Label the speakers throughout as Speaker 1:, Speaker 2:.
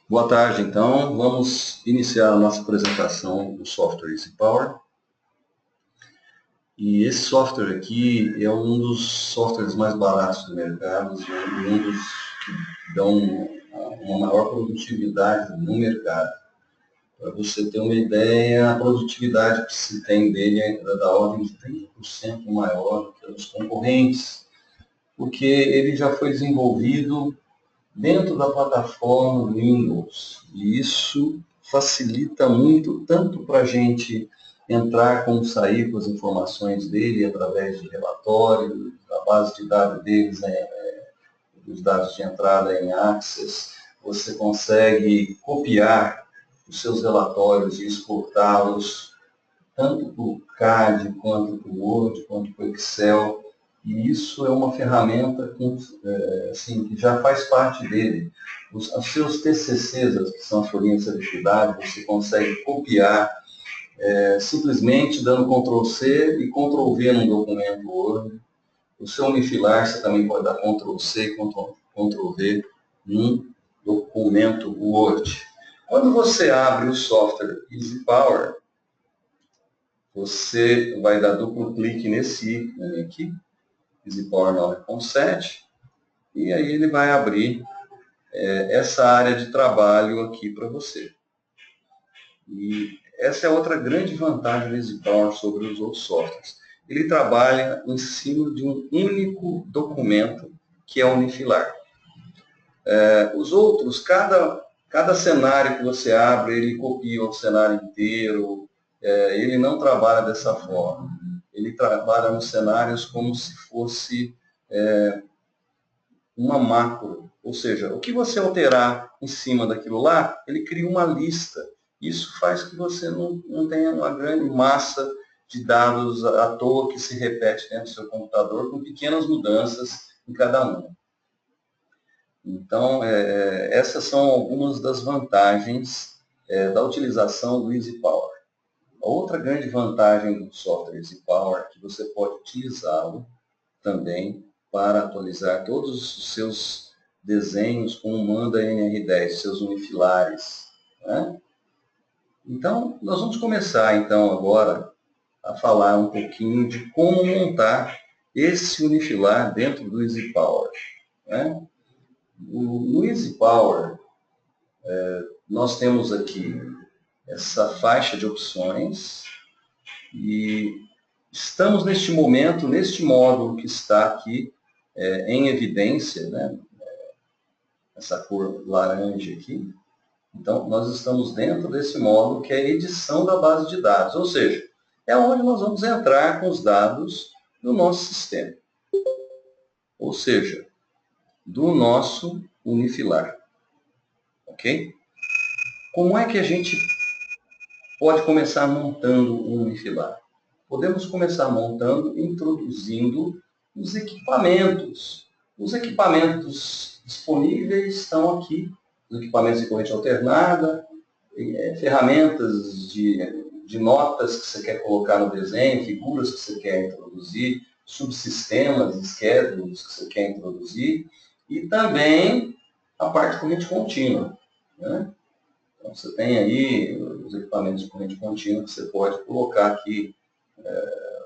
Speaker 1: Boa tarde, então. Vamos iniciar a nossa apresentação do software EasyPower. E esse software aqui é um dos softwares mais baratos do mercado e um dos que dão uma maior produtividade no mercado. Para você ter uma ideia, a produtividade que se tem dele é da ordem de 30% maior do que os concorrentes, porque ele já foi desenvolvido dentro da plataforma Windows. E isso facilita muito, tanto para a gente entrar como sair com as informações dele através de relatório, a base de dados deles, os dados de entrada em Access. Você consegue copiar os seus relatórios e exportá-los tanto para o CAD, quanto para o Word, quanto para o Excel. E isso é uma ferramenta assim, que já faz parte dele. Os seus TCCs, que são as folhinhas de atividade, você consegue copiar simplesmente dando Ctrl+C e Ctrl+V num documento Word. O seu unifilar, você também pode dar Ctrl+C e Ctrl+V num documento Word. Quando você abre o software EasyPower, você vai dar duplo clique nesse ícone aqui, EasyPower 9.7, e aí ele vai abrir essa área de trabalho aqui para você. E essa é outra grande vantagem do EasyPower sobre os outros softwares. Ele trabalha em cima de um único documento, que é o unifilar. Os outros, cada cenário que você abre, ele copia o cenário inteiro, ele não trabalha dessa forma. Ele trabalha nos cenários como se fosse uma macro, ou seja, o que você alterar em cima daquilo lá, ele cria uma lista. Isso faz que você não tenha uma grande massa de dados à toa que se repete dentro do seu computador, com pequenas mudanças em cada um. Então, essas são algumas das vantagens da utilização do EasyPower. A outra grande vantagem do software EasyPower é que você pode utilizá-lo também para atualizar todos os seus desenhos com o Manda NR10, seus unifilares, né? Então, nós vamos começar então agora a falar um pouquinho de como montar esse unifilar dentro do EasyPower, né? No EasyPower, nós temos aqui essa faixa de opções e estamos neste momento, neste módulo que está aqui em evidência, né? Essa cor laranja aqui. Então, nós estamos dentro desse módulo que é a edição da base de dados, ou seja, é onde nós vamos entrar com os dados do nosso sistema, ou seja, do nosso unifilar. Ok? Como é que a gente pode começar montando um unifilar? Podemos começar montando, introduzindo os equipamentos. Os equipamentos disponíveis estão aqui, os equipamentos de corrente alternada, ferramentas de notas que você quer colocar no desenho, figuras que você quer introduzir, subsistemas, schedules que você quer introduzir, e também a parte de corrente contínua, né? Então, você tem aí os equipamentos de corrente contínua que você pode colocar aqui,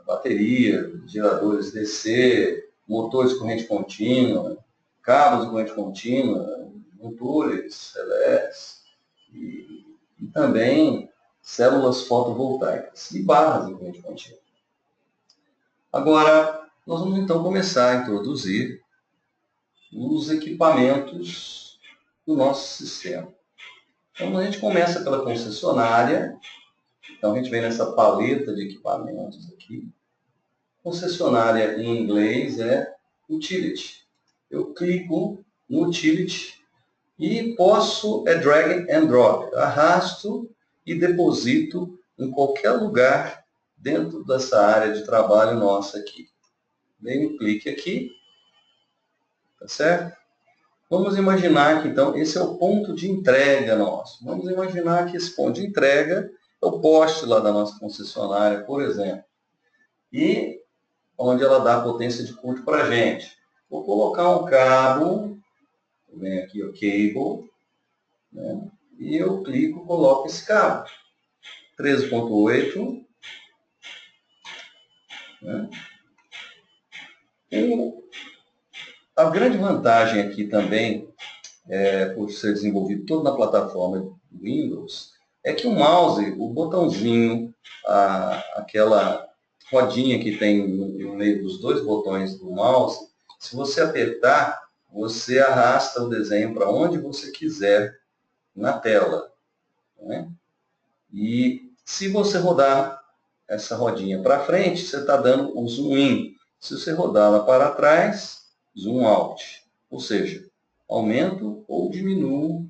Speaker 1: bateria, geradores DC, motores de corrente contínua, cabos de corrente contínua, motores, relés, e também células fotovoltaicas e barras de corrente contínua. Agora, nós vamos então começar a introduzir os equipamentos do nosso sistema. Então, a gente começa pela concessionária. Então, a gente vem nessa paleta de equipamentos aqui. Concessionária em inglês é Utility. Eu clico no Utility e posso drag and drop. Arrasto e deposito em qualquer lugar dentro dessa área de trabalho nossa aqui. Dei um clique aqui. Tá certo? Vamos imaginar que, então, esse é o ponto de entrega nosso. Vamos imaginar que esse ponto de entrega é o poste lá da nossa concessionária, por exemplo. e onde ela dá potência de curto para a gente. Vou colocar um cabo, vem aqui o cable, né? E eu clico, coloco esse cabo. 13.8. Né? A grande vantagem aqui também, por ser desenvolvido todo na plataforma Windows, é que o mouse, o botãozinho, aquela rodinha que tem no meio dos dois botões do mouse, se você apertar, você arrasta o desenho para onde você quiser na tela. Né? E se você rodar essa rodinha para frente, você está dando o zoom in. Se você rodá-la para trás, zoom out. Ou seja, aumento ou diminuo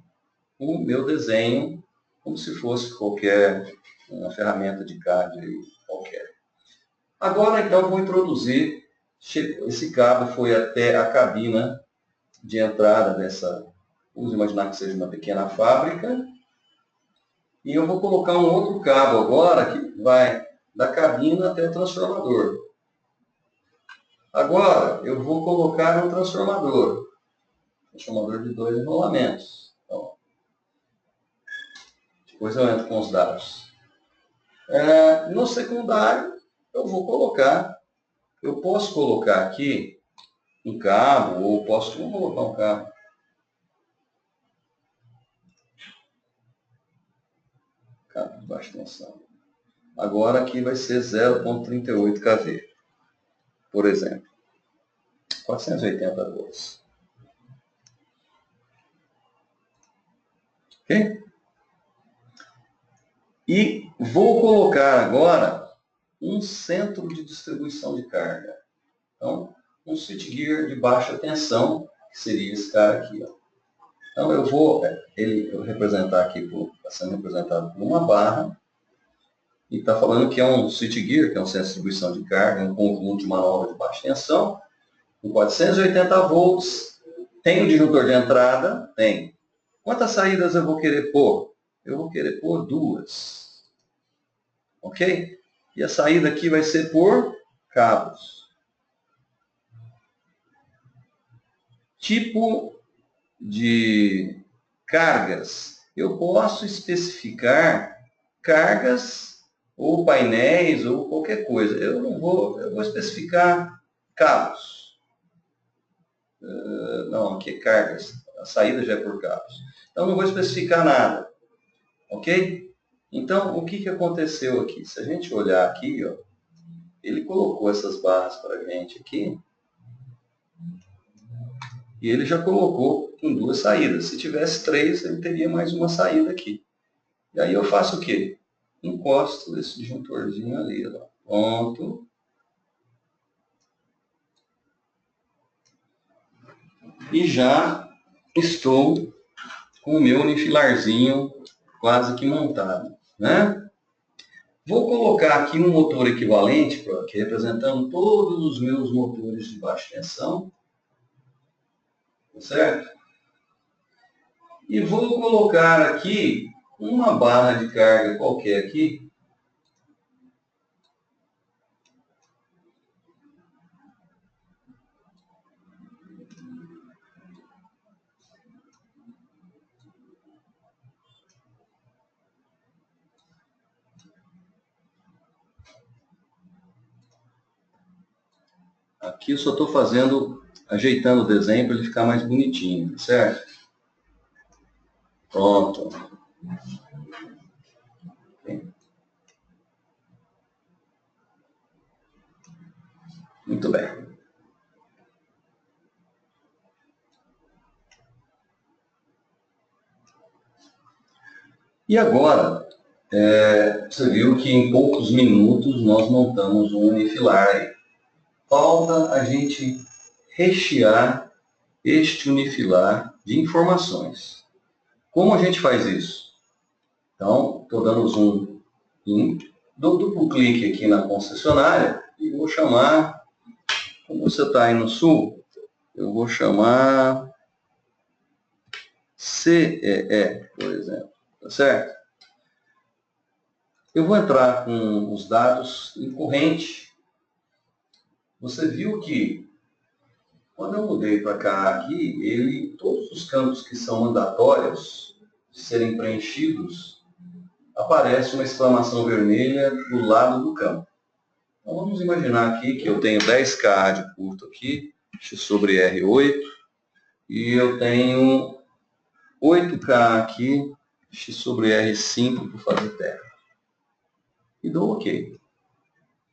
Speaker 1: o meu desenho como se fosse qualquer uma ferramenta de CAD qualquer. Agora, então, vou introduzir. Esse cabo foi até a cabina de entrada dessa. Vamos imaginar que seja uma pequena fábrica. E eu vou colocar um outro cabo agora que vai da cabina até o transformador. Agora, eu vou colocar um transformador de 2 enrolamentos. Então, depois eu entro com os dados. No secundário, eu posso colocar aqui um cabo, ou vou colocar um cabo. Cabo de baixa tensão. Agora aqui vai ser 0.38 kV, por exemplo. 480 volts. Ok? E vou colocar agora um centro de distribuição de carga. Então, um switchgear de baixa tensão, que seria esse cara aqui. Ó. Então, eu vou representar aqui, está sendo representado por uma barra, e está falando que é um switchgear, que é um centro de distribuição de carga, um conjunto de manobra de baixa tensão, com 480 volts. Tem o disjuntor de entrada? Tem. Quantas saídas eu vou querer pôr? Eu vou querer pôr 2. Ok? E a saída aqui vai ser por cabos. Tipo de cargas. Eu posso especificar cargas ou painéis ou qualquer coisa. Eu vou especificar cabos. Não, aqui é cargas. A saída já é por cabos. Então não vou especificar nada. Ok? Então, o que aconteceu aqui? Se a gente olhar aqui, ó, ele colocou essas barras para a gente aqui. E ele já colocou com 2 saídas. Se tivesse 3, ele teria mais uma saída aqui. E aí eu faço o quê? Encosto esse disjuntorzinho ali. Ó. Pronto. E já estou com o meu unifilarzinho quase que montado. Né? Vou colocar aqui um motor equivalente, aqui representando todos os meus motores de baixa tensão. Certo? E vou colocar aqui uma barra de carga qualquer aqui. Aqui eu só estou ajeitando o desenho para ele ficar mais bonitinho, certo? Pronto. Muito bem. E agora, você viu que em poucos minutos nós montamos um unifilar. Falta a gente rechear este unifilar de informações. Como a gente faz isso? Então, estou dando zoom in, dou duplo clique aqui na concessionária e vou chamar, como você está aí no sul, eu vou chamar CEE, por exemplo, tá certo? Eu vou entrar com os dados em corrente você viu que quando eu mudei para cá aqui, todos os campos que são mandatórios de serem preenchidos, aparece uma exclamação vermelha do lado do campo. Então vamos imaginar aqui que eu tenho 10K de curto aqui, x sobre R8, e eu tenho 8K aqui, x sobre R5 para fazer terra. E dou OK.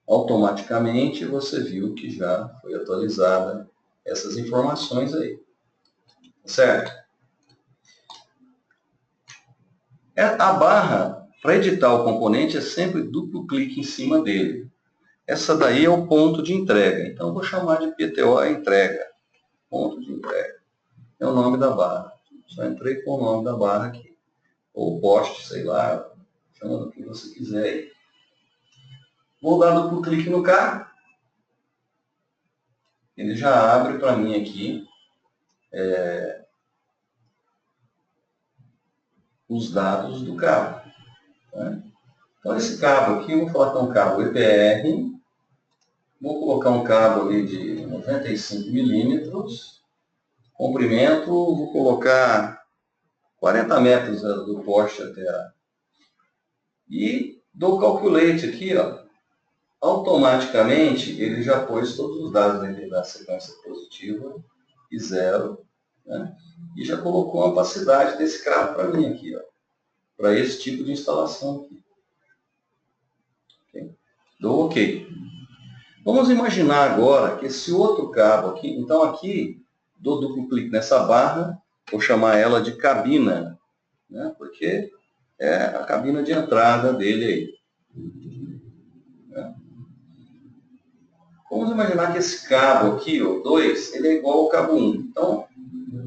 Speaker 1: Automaticamente você viu que já foi atualizada essas informações aí. Certo? A barra, para editar o componente, é sempre duplo clique em cima dele. Essa daí é o ponto de entrega. Então, eu vou chamar de PTO entrega. Ponto de entrega. É o nome da barra. Só entrei com o nome da barra aqui. Ou poste, sei lá, chama do que você quiser aí. Vou dar duplo clique no carro. Ele já abre para mim aqui os dados do cabo. Né? Então, esse cabo aqui, eu vou falar que é um cabo EPR. Vou colocar um cabo ali de 95 milímetros. Comprimento, vou colocar 40 metros do poste até a... E dou calculate aqui, ó. Automaticamente, ele já pôs todos os dados da sequência positiva e zero, né? E já colocou a opacidade desse cabo para mim aqui, ó, para esse tipo de instalação aqui. Okay? Dou OK. Vamos imaginar agora que esse outro cabo aqui, então aqui, dou duplo clique nessa barra, vou chamar ela de cabina, né? Porque é a cabina de entrada dele aí. Né? Vamos imaginar que esse cabo aqui, o 2, ele é igual ao cabo 1. Então,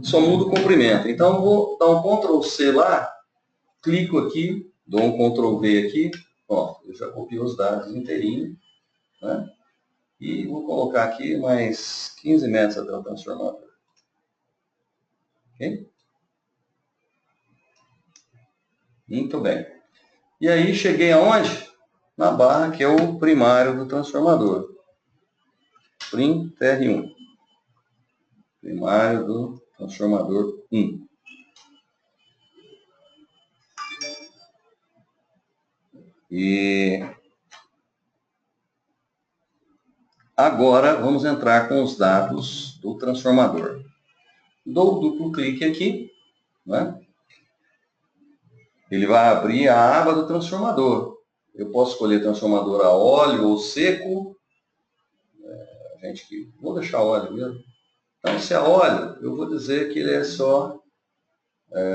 Speaker 1: só muda o comprimento. Então, eu vou dar um Ctrl C lá, clico aqui, dou um Ctrl V aqui, ó, eu já copiei os dados inteirinho, né? E vou colocar aqui mais 15 metros até o transformador. Ok? Muito bem. E aí, cheguei aonde? Na barra que é o primário do transformador. Prim TR1. Primário do transformador 1. E agora vamos entrar com os dados do transformador. Dou duplo clique aqui, né? Ele vai abrir a aba do transformador. Eu posso escolher transformador a óleo ou seco. Vou deixar óleo mesmo. Então, se é óleo, eu vou dizer que ele é só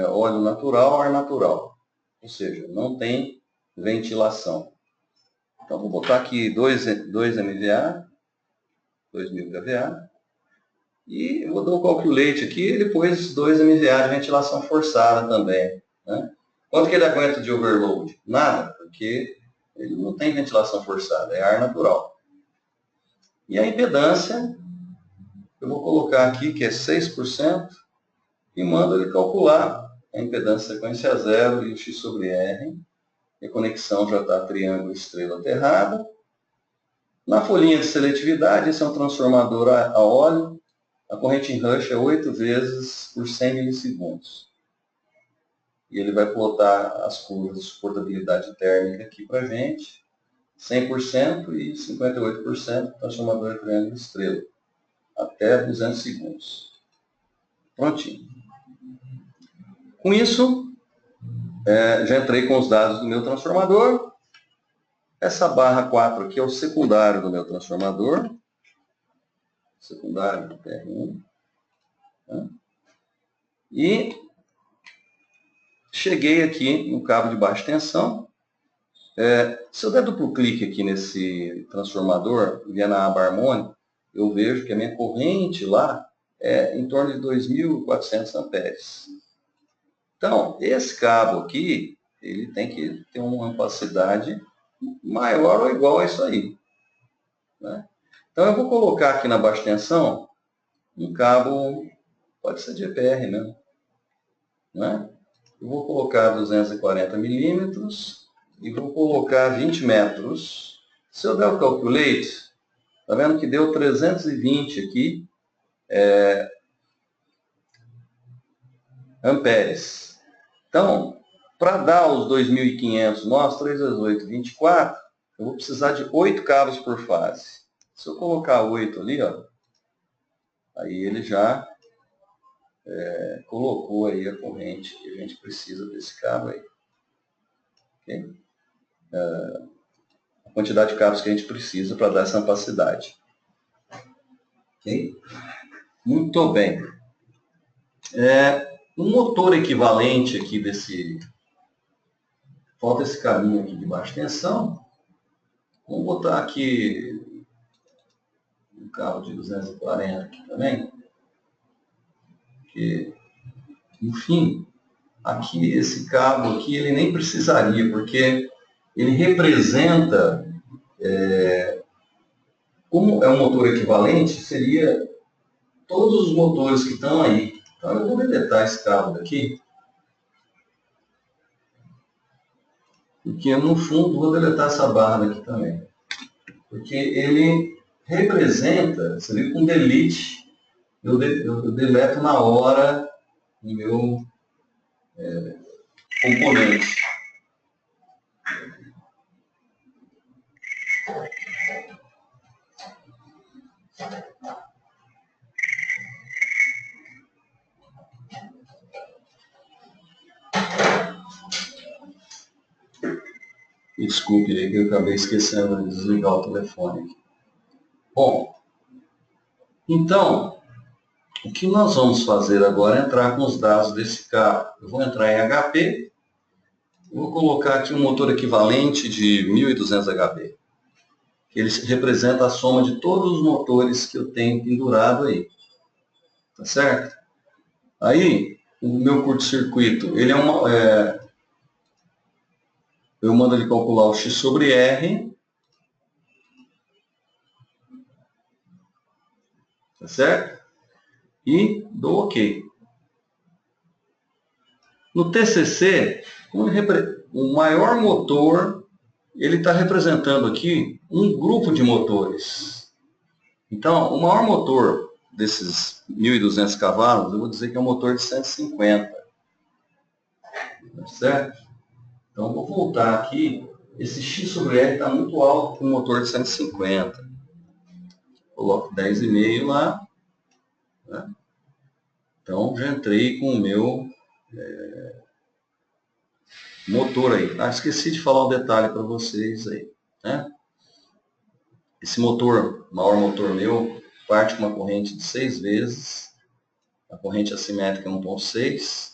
Speaker 1: óleo natural, ar natural. Ou seja, não tem ventilação. Então, vou botar aqui 2 MVA, 2000 kVA. E eu vou dar um calculate aqui, ele pôs 2 MVA de ventilação forçada também. Né? Quanto que ele aguenta de overload? Nada, porque ele não tem ventilação forçada, é ar natural. E a impedância, eu vou colocar aqui que é 6%, e mando ele calcular a impedância sequência 0 e o x sobre R. E a conexão já está triângulo estrela aterrada. Na folhinha de seletividade, esse é um transformador a óleo. A corrente em rush é 8 vezes por 100 milissegundos. E ele vai plotar as curvas de suportabilidade térmica aqui para a gente. 100% e 58% transformador de triângulo estrela. Até 200 segundos. Prontinho. Com isso, já entrei com os dados do meu transformador. Essa barra 4 aqui é o secundário do meu transformador. Secundário do TR1. Né? E cheguei aqui no cabo de baixa tensão. Se eu der duplo clique aqui nesse transformador, vier na aba harmônica, eu vejo que a minha corrente lá é em torno de 2.400 amperes. Então, esse cabo aqui, ele tem que ter uma capacidade maior ou igual a isso aí. Né? Então, eu vou colocar aqui na baixa tensão um cabo, pode ser de EPR mesmo. Né? Eu vou colocar 240 milímetros e vou colocar 20 metros. Se eu der o calculate, Tá vendo que deu 320 aqui amperes. Então, para dar os 2.500 nós, 3 vezes 8, 24, eu vou precisar de 8 cabos por fase. Se eu colocar 8 ali, ó, aí ele já colocou aí a corrente que a gente precisa desse cabo aí. Okay? A quantidade de cabos que a gente precisa para dar essa ampacidade. Okay? Muito bem. Um motor equivalente aqui desse... Falta esse caminho aqui de baixa tensão. Vamos botar aqui um cabo de 240 aqui também. Porque, enfim, aqui esse cabo aqui ele nem precisaria, porque ele representa, como é um motor equivalente, seria todos os motores que estão aí. Então eu vou deletar esse cabo daqui, porque no fundo vou deletar essa barra daqui também, porque ele representa, você viu com delete, eu deleto na hora o meu componente. Desculpe aí que eu acabei esquecendo de desligar o telefone. Bom, então, o que nós vamos fazer agora é entrar com os dados desse carro. Eu vou entrar em HP, vou colocar aqui um motor equivalente de 1.200 HP. Ele representa a soma de todos os motores que eu tenho pendurado aí. Tá certo? Aí, o meu curto-circuito, ele eu mando ele calcular o X sobre R. Tá certo? E dou OK. No TCC, o maior motor, ele está representando aqui um grupo de motores. Então, o maior motor desses 1.200 cavalos, eu vou dizer que é um motor de 150. Tá certo? Então, eu vou voltar aqui. Esse X sobre R está muito alto para um motor de 150. Coloco 10,5 lá. Né? Então, já entrei com o meu motor aí. Ah, esqueci de falar um detalhe para vocês aí. Né? Esse motor, maior motor meu, parte com uma corrente de 6 vezes. A corrente assimétrica é 1,6.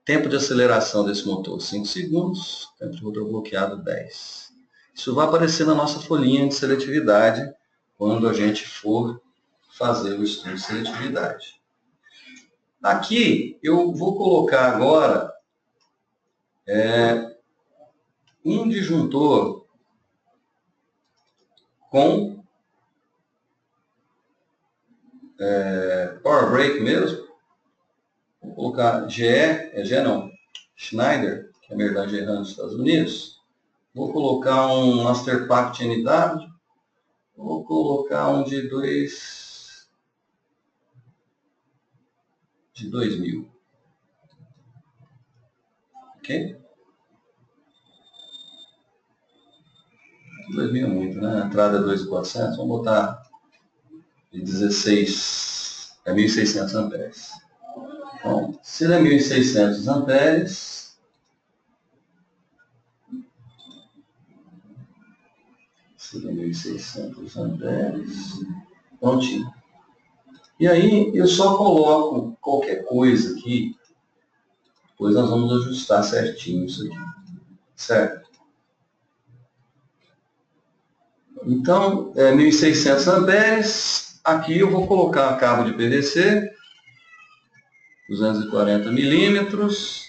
Speaker 1: Tempo de aceleração desse motor, 5 segundos. Tempo de rotor bloqueado, 10. Isso vai aparecer na nossa folhinha de seletividade quando a gente for fazer o estudo de seletividade. Aqui eu vou colocar agora um disjuntor com power break mesmo. Vou colocar Schneider, que é a Merlin Gerrand dos Estados Unidos. Vou colocar um Master Pact NW. Vou colocar um de 2.000. Ok? 2.000 é muito, né? A entrada é 2.400. Vamos botar de 16 a 1.600 amperes. Então, se ele é 1.600 amperes, prontinho. E aí eu só coloco qualquer coisa aqui, depois nós vamos ajustar certinho isso aqui, certo? Então, 1.600 amperes, aqui eu vou colocar cabo de PVC, 240 milímetros.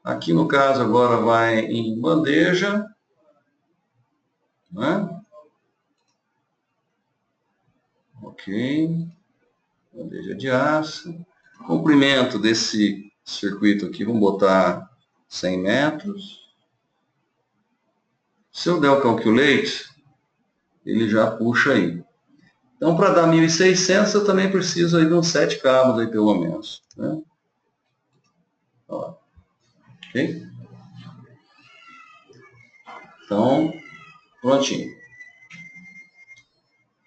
Speaker 1: Aqui no caso agora vai em bandeja, né? Ok, bandeja de aço. Comprimento desse circuito aqui, vamos botar 100 metros. Se eu der o calculate, ele já puxa aí. Então, para dar 1.600, eu também preciso aí de uns 7 cabos aí, pelo menos, né? Ó, ok? Então, prontinho.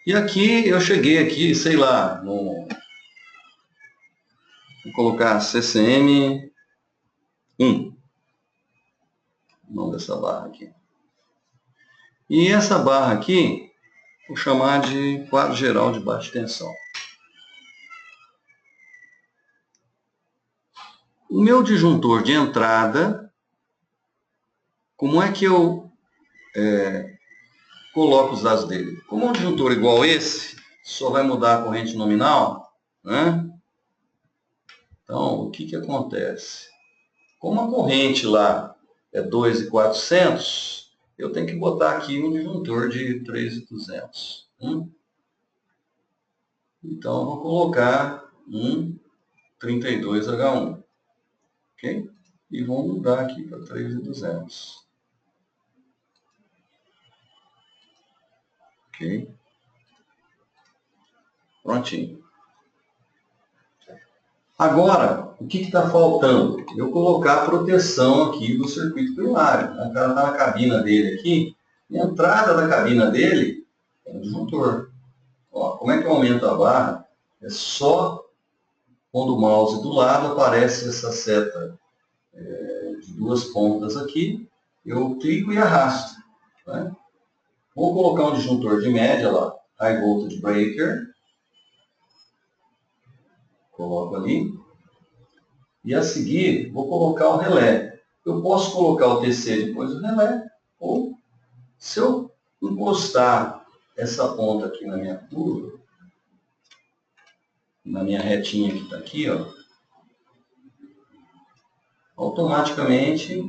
Speaker 1: E aqui, eu cheguei aqui, sei lá, vou colocar CCM 1. O nome dessa barra aqui. E essa barra aqui, vou chamar de quadro geral de baixa tensão. O meu disjuntor de entrada, como é que eu coloco os dados dele? Como é um disjuntor igual esse, só vai mudar a corrente nominal, né? Então, o que acontece? Como a corrente lá é 2.400, eu tenho que botar aqui um disjuntor de 3.200. Então, eu vou colocar um 32H1. Ok? E vou mudar aqui para 3.200. Ok? Prontinho. Agora, o que está faltando? Eu colocar a proteção aqui do circuito primário. O cara está na cabina dele aqui, e a entrada da cabina dele é um disjuntor. Ó, como é que eu aumento a barra? É só quando o mouse do lado aparece essa seta de 2 pontas aqui, eu clico e arrasto. Né? Vou colocar um disjuntor de média lá, High Voltage Breaker. Coloco ali. E a seguir, vou colocar o relé. Eu posso colocar o TC depois do relé, ou se eu encostar essa ponta aqui na minha curva, na minha retinha que está aqui, ó, automaticamente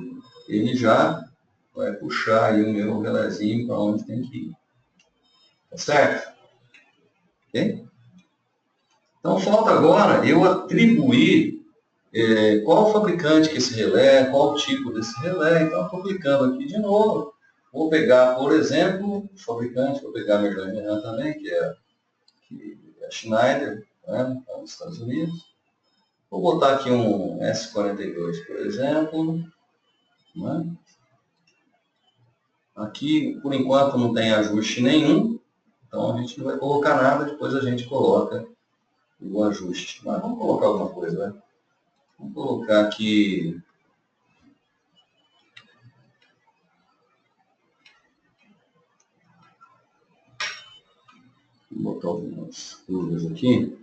Speaker 1: ele já vai puxar aí o meu relézinho para onde tem que ir. Tá certo? Ok? Então falta agora eu atribuir qual o fabricante que esse relé, qual o tipo desse relé. Então estou clicando aqui de novo. Vou pegar, por exemplo, o fabricante, vou pegar a Merlin também, que é a Schneider, né, nos Estados Unidos. Vou botar aqui um S42, por exemplo. Né? Aqui, por enquanto, não tem ajuste nenhum. Então, a gente não vai colocar nada, depois a gente coloca o ajuste. Mas vamos colocar alguma coisa, né? Vamos colocar aqui... Vou botar algumas curvas aqui.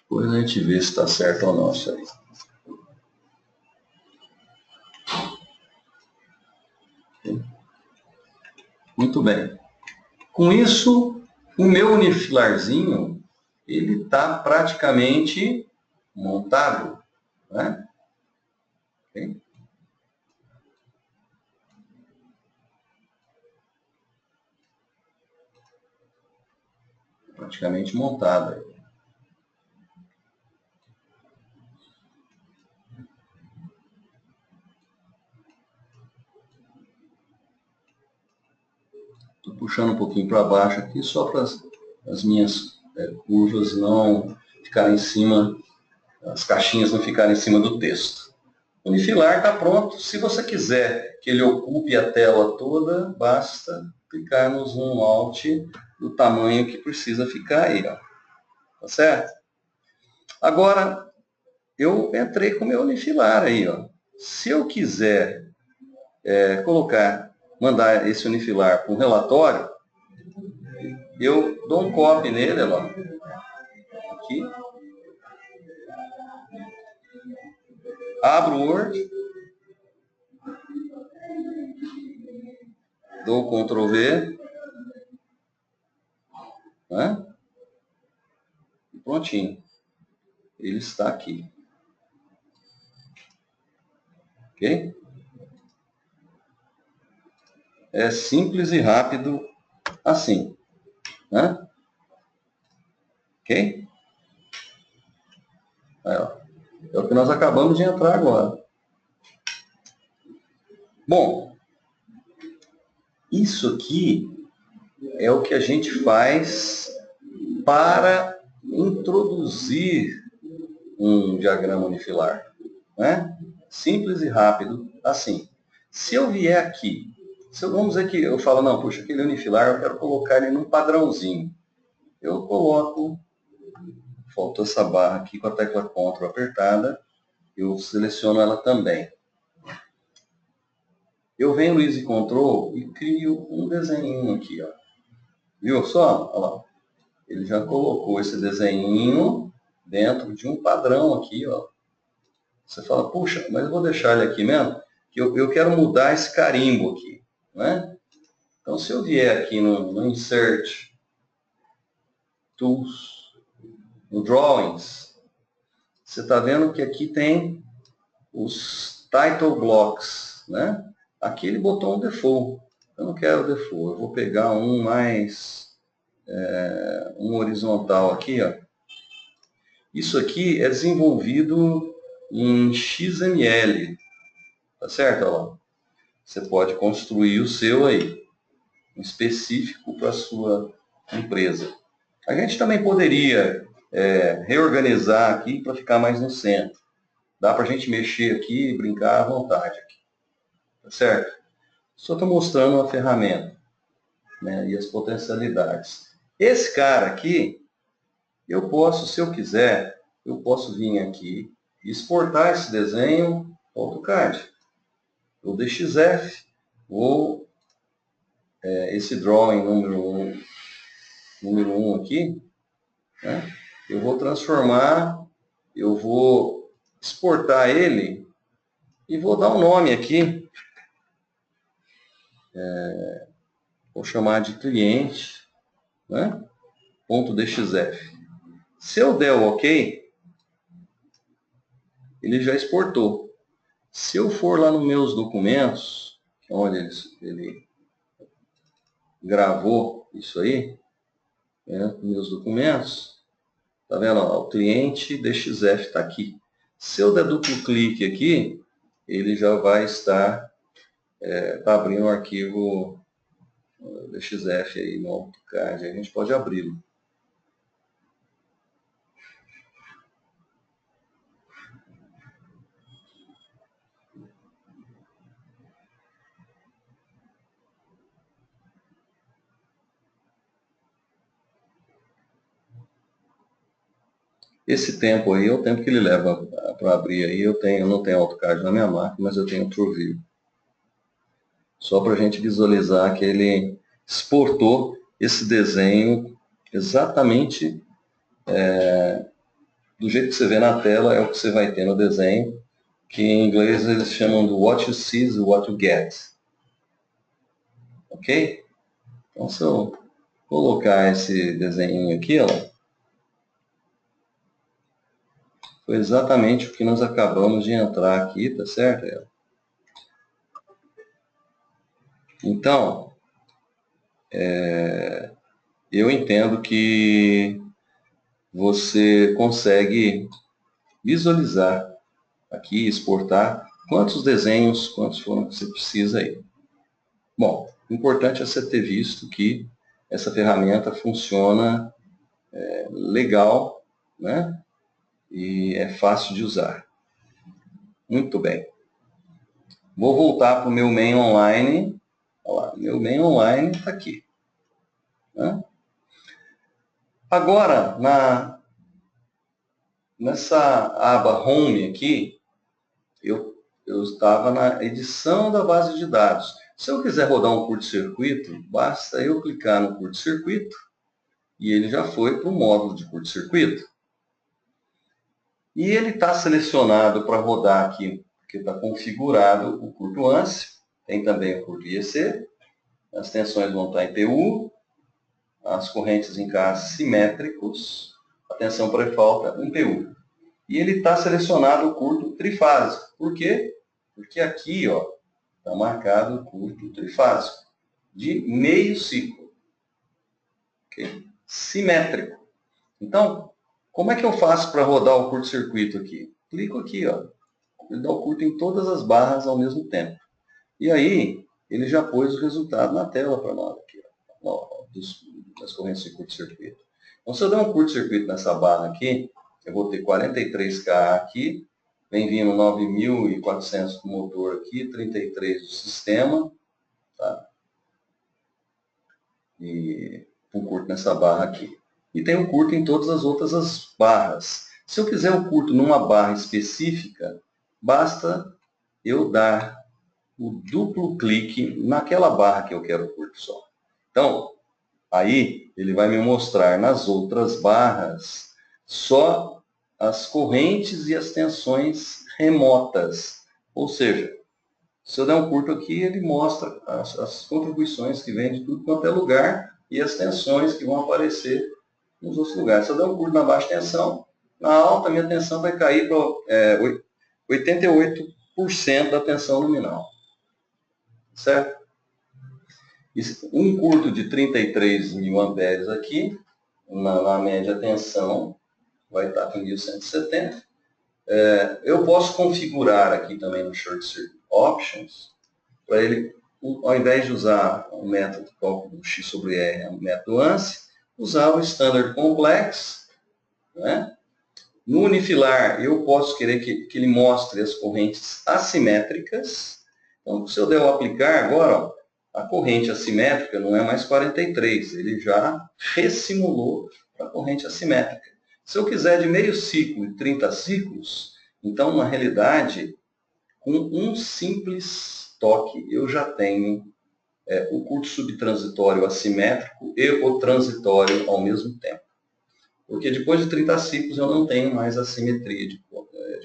Speaker 1: Depois a gente vê se está certo ou não isso aí. Muito bem. Com isso, o meu unifilarzinho, ele está praticamente montado. Né? Okay? Praticamente montado. Estou puxando um pouquinho para baixo aqui, só para as minhas curvas não ficarem em cima, as caixinhas não ficarem em cima do texto. O unifilar está pronto. Se você quiser que ele ocupe a tela toda, basta clicar no Zoom Out do tamanho que precisa ficar aí. Ó. Tá certo? Agora, eu entrei com o meu unifilar aí. Ó. Se eu quiser mandar esse unifilar para um relatório, eu dou um copy nele, ó, aqui, abro o Word, dou Ctrl V, né? E prontinho. Ele está aqui. Ok? É simples e rápido assim. Né? Ok? Aí, ó. É o que nós acabamos de entrar agora. Bom, isso aqui é o que a gente faz para introduzir um diagrama unifilar, né? Simples e rápido, assim. Se eu vier aqui, vamos dizer que eu falo, não, puxa, aquele unifilar eu quero colocar ele num padrãozinho. Eu coloco, faltou essa barra aqui com a tecla Ctrl apertada, eu seleciono ela também. Eu venho no Easy Control e crio um desenho aqui, ó. Viu só? Olha lá. Ele já colocou esse desenho dentro de um padrão aqui, ó. Você fala, puxa, mas eu vou deixar ele aqui mesmo, que eu quero mudar esse carimbo aqui, né? Então, se eu vier aqui no Insert, Tools, no Drawings, você está vendo que aqui tem os Title Blocks, né? Aqui ele botou um default. Eu não quero default, eu vou pegar um mais, um horizontal aqui, ó. Isso aqui é desenvolvido em XML, tá certo? Olha lá. Você pode construir o seu aí, específico para a sua empresa. A gente também poderia reorganizar aqui para ficar mais no centro. Dá para a gente mexer aqui e brincar à vontade. Aqui, tá certo? Só estou mostrando a ferramenta, né, e as potencialidades. Esse cara aqui, eu posso, se eu quiser, eu posso vir aqui e exportar esse desenho para AutoCAD. O DXF, ou esse drawing número 1 aqui, né, eu vou transformar, eu vou exportar ele e vou dar um nome aqui, vou chamar de cliente, né, .dxf. Se eu der o OK, ele já exportou. Se eu for lá nos meus documentos, onde ele gravou isso aí, né, meus documentos, tá vendo? Ó, o cliente DXF está aqui. Se eu der duplo clique aqui, ele já vai estar tá abrindo o arquivo DXF aí no AutoCAD. A gente pode abri-lo. Esse tempo aí é o tempo que ele leva para abrir aí. Eu não tenho AutoCAD na minha máquina, mas eu tenho TrueView. Só para a gente visualizar que ele exportou esse desenho exatamente do jeito que você vê na tela, é o que você vai ter no desenho, que em inglês eles chamam de what you see is what you get. Ok? Então, se eu colocar esse desenho aqui, ó, foi exatamente o que nós acabamos de entrar aqui, tá certo? Então, eu entendo que você consegue visualizar aqui, exportar quantos desenhos, quantos foram que você precisa aí. Bom, o importante é você ter visto que essa ferramenta funciona legal, né? E é fácil de usar. Muito bem. Vou voltar para o meu main online. Olha lá, meu main online está aqui, né? Agora, nessa aba Home aqui, eu estava na edição da base de dados. Se eu quiser rodar um curto-circuito, basta eu clicar no curto-circuito e ele já foi para o módulo de curto-circuito. E ele está selecionado para rodar aqui, porque está configurado o curto ANSI, tem também o curto IEC, as tensões vão estar em PU, as correntes em K simétricos, a tensão pré-falta em PU. E ele está selecionado o curto trifásico. Por quê? Porque aqui está marcado o curto trifásico, de meio ciclo. Okay? Simétrico. Então, Como é que eu faço para rodar o curto-circuito aqui? Clico aqui, ó. Ele dá o curto em todas as barras ao mesmo tempo. E aí, ele já pôs o resultado na tela para nós aqui, ó, das correntes de curto-circuito. Então, se eu der um curto-circuito nessa barra aqui, eu vou ter 43K aqui, vem vindo 9.400 do motor aqui, 33 do sistema, tá? E um curto nessa barra aqui. E tem um curto em todas as outras barras. Se eu quiser um curto numa barra específica, basta eu dar o duplo clique naquela barra que eu quero curto só. Então, aí ele vai me mostrar nas outras barras só as correntes e as tensões remotas. Ou seja, se eu der um curto aqui, ele mostra as contribuições que vêm de tudo quanto é lugar e as tensões que vão aparecer nos outros lugares. Se eu der um curto na baixa tensão, na alta minha tensão vai cair para 88% da tensão nominal. Certo? Um curto de 33 mil amperes aqui, na média tensão, vai estar com 1170. Eu posso configurar aqui também no Short Circuit Options, para ele, ao invés de usar o método de cálculo X sobre R, o método ANSI, usar o Standard Complex. Né? No unifilar, eu posso querer que ele mostre as correntes assimétricas. Então, se eu der o aplicar agora, ó, a corrente assimétrica não é mais 43, ele já ressimulou para a corrente assimétrica. Se eu quiser de meio ciclo e 30 ciclos, então, na realidade, com um simples toque, eu já tenho o curto subtransitório assimétrico e o transitório ao mesmo tempo. Porque depois de 30 ciclos eu não tenho mais assimetria de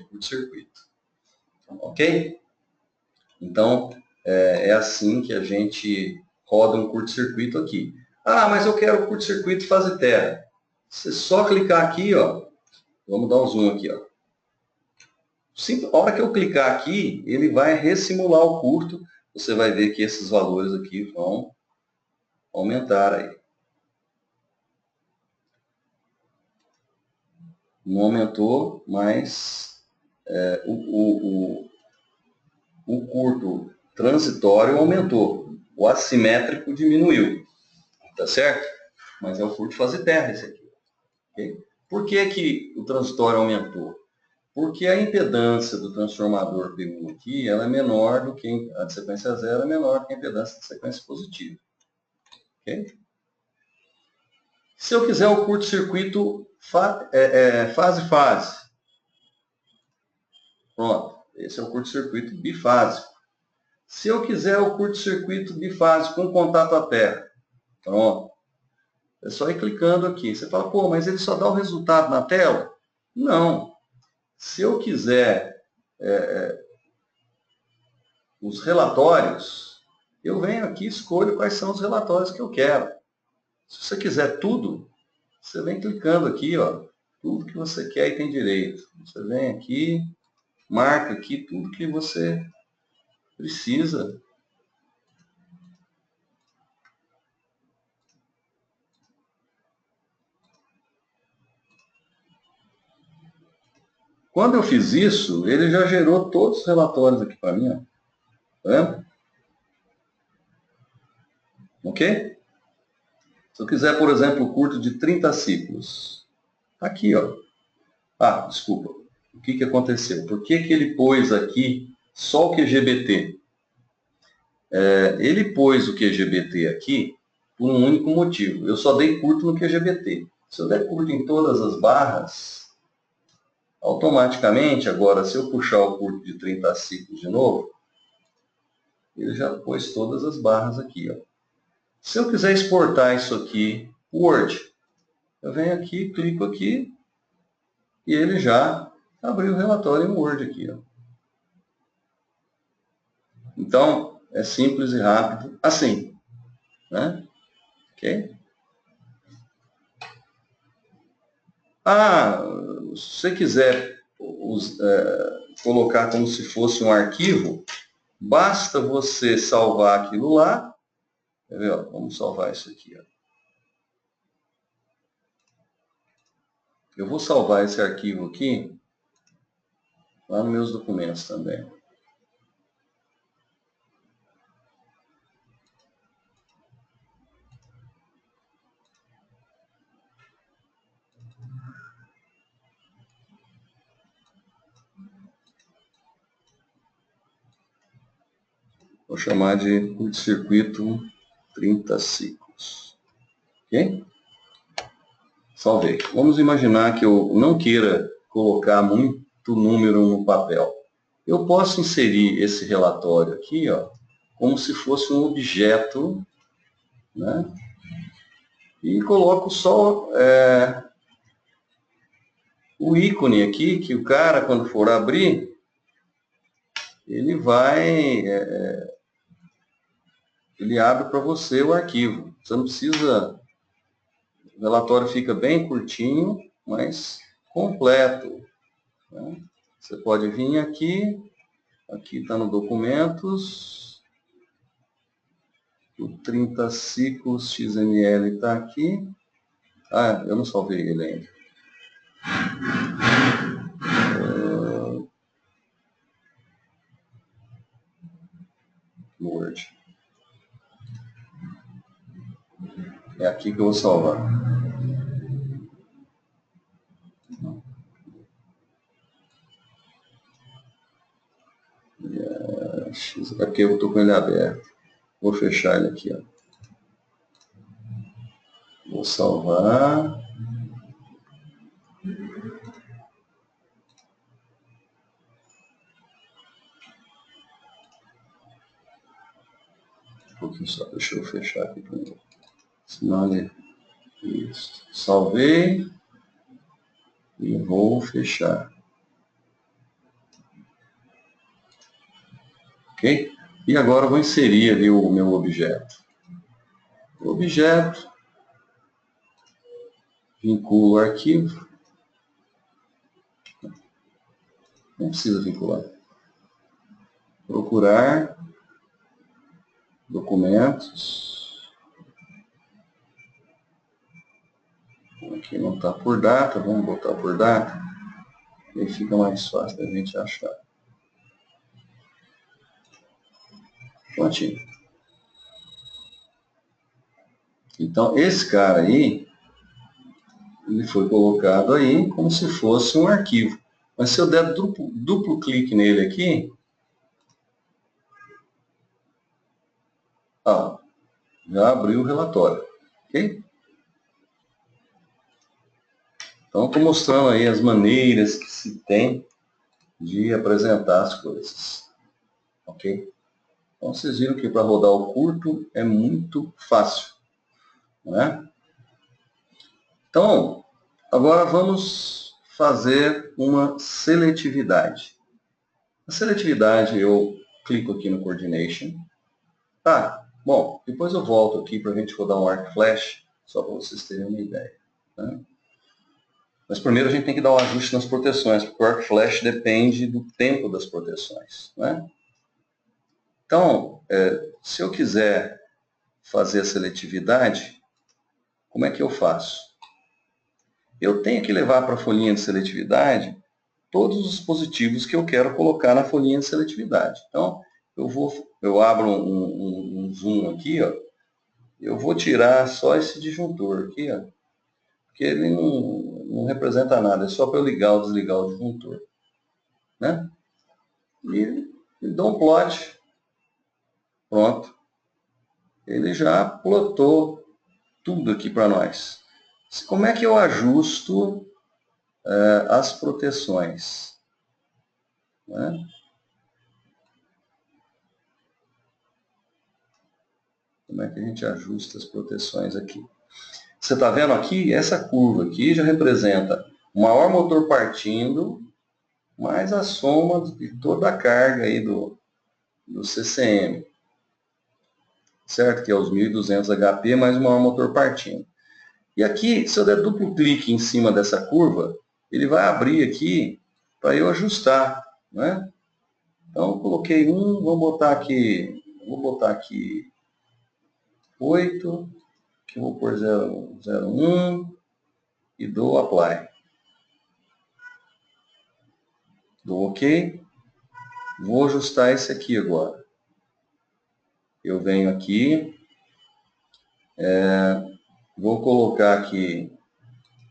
Speaker 1: curto-circuito. Ok? Então, é assim que a gente roda um curto-circuito aqui. Ah, mas eu quero curto-circuito fase terra. Você só clicar aqui, ó. Vamos dar um zoom aqui, ó. A hora que eu clicar aqui, ele vai ressimular o curto. Você vai ver que esses valores aqui vão aumentar aí. Não aumentou, mas o curto transitório aumentou. O assimétrico diminuiu. Tá certo? Mas é o curto fase terra esse aqui. Okay? Por que o transitório aumentou? Porque a impedância do transformador P1 aqui, ela é menor do que a de sequência zero, é menor do que a impedância de sequência positiva. Okay? Se eu quiser o curto-circuito fase-fase, pronto, esse é o curto-circuito bifásico. Se eu quiser o curto-circuito bifásico com contato à terra, pronto, é só ir clicando aqui. Você fala, pô, mas ele só dá o resultado na tela? Não. Se eu quiser os relatórios, eu venho aqui e escolho quais são os relatórios que eu quero. Se você quiser tudo, você vem clicando aqui, ó, tudo que você quer e tem direito. Você vem aqui, marca aqui tudo que você precisa. Quando eu fiz isso, ele já gerou todos os relatórios aqui para mim. Ó. Tá vendo? Ok? Se eu quiser, por exemplo, o curto de 30 ciclos. Aqui, ó. Ah, desculpa. O que aconteceu? Por que ele pôs aqui só o QGBT? Ele pôs o QGBT aqui por um único motivo. Eu só dei curto no QGBT. Se eu der curto em todas as barras, automaticamente, agora, se eu puxar o curto de 30 ciclos de novo, ele já pôs todas as barras aqui. Ó. Se eu quiser exportar isso aqui, Word, eu venho aqui, clico aqui, e ele já abriu o relatório em Word aqui. Ó. Então, é simples e rápido, assim. Né? Ok? Ah, se você quiser colocar como se fosse um arquivo, basta você salvar aquilo lá. Quer ver? Vamos salvar isso aqui. Ó. Eu vou salvar esse arquivo aqui lá nos meus documentos também. Vou chamar de curto-circuito 30 ciclos. Ok? Salvei. Vamos imaginar que eu não queira colocar muito número no papel. Eu posso inserir esse relatório aqui, ó, como se fosse um objeto, né? E coloco só o ícone aqui, que o cara, quando for abrir, ele vai... ele abre para você o arquivo. Você não precisa... O relatório fica bem curtinho, mas completo, né? Você pode vir aqui está no documentos, o 30 ciclos XML está aqui. Ah, eu não salvei ele ainda. Word. É aqui que eu vou salvar. É porque eu estou com ele aberto. Vou fechar ele aqui, ó. Vou salvar. Um pouquinho só, deixa eu fechar aqui primeiro. Senão ele... Isso. Salvei. E vou fechar. Ok? E agora eu vou inserir ali o meu objeto. O objeto. Vinculo o arquivo. Não precisa vincular. Procurar. Documentos. Aqui não está por data, vamos botar por data. Aí fica mais fácil da gente achar. Prontinho. Então, esse cara aí, ele foi colocado aí como se fosse um arquivo. Mas se eu der duplo clique nele aqui, ó, já abriu o relatório. Ok? Então, estou mostrando aí as maneiras que se tem de apresentar as coisas. Ok? Então, vocês viram que para rodar o curto é muito fácil. Não é? Então, agora vamos fazer uma seletividade. A seletividade, eu clico aqui no Coordination. Tá, bom, depois eu volto aqui para a gente rodar um arco flash, só para vocês terem uma ideia. Né? Mas primeiro a gente tem que dar um ajuste nas proteções, porque o arco flash depende do tempo das proteções. Né? Então, se eu quiser fazer a seletividade, como é que eu faço? Eu tenho que levar para a folhinha de seletividade todos os dispositivos que eu quero colocar na folhinha de seletividade. Então, eu abro um zoom aqui, ó, eu vou tirar só esse disjuntor aqui, ó, porque ele não representa nada, é só para eu ligar ou desligar o disjuntor. Né? E dou um plot. Pronto. Ele já plotou tudo aqui para nós. Como é que eu ajusto as proteções? Né? Como é que a gente ajusta as proteções aqui? Você está vendo aqui, essa curva aqui já representa o maior motor partindo, mais a soma de toda a carga aí do CCM. Certo? Que é os 1.200 HP mais o maior motor partindo. E aqui, se eu der duplo clique em cima dessa curva, ele vai abrir aqui para eu ajustar. Né? Então, eu coloquei vou botar aqui 8, que eu vou pôr 001 e dou apply. Dou OK. Vou ajustar esse aqui agora. Eu venho aqui, vou colocar aqui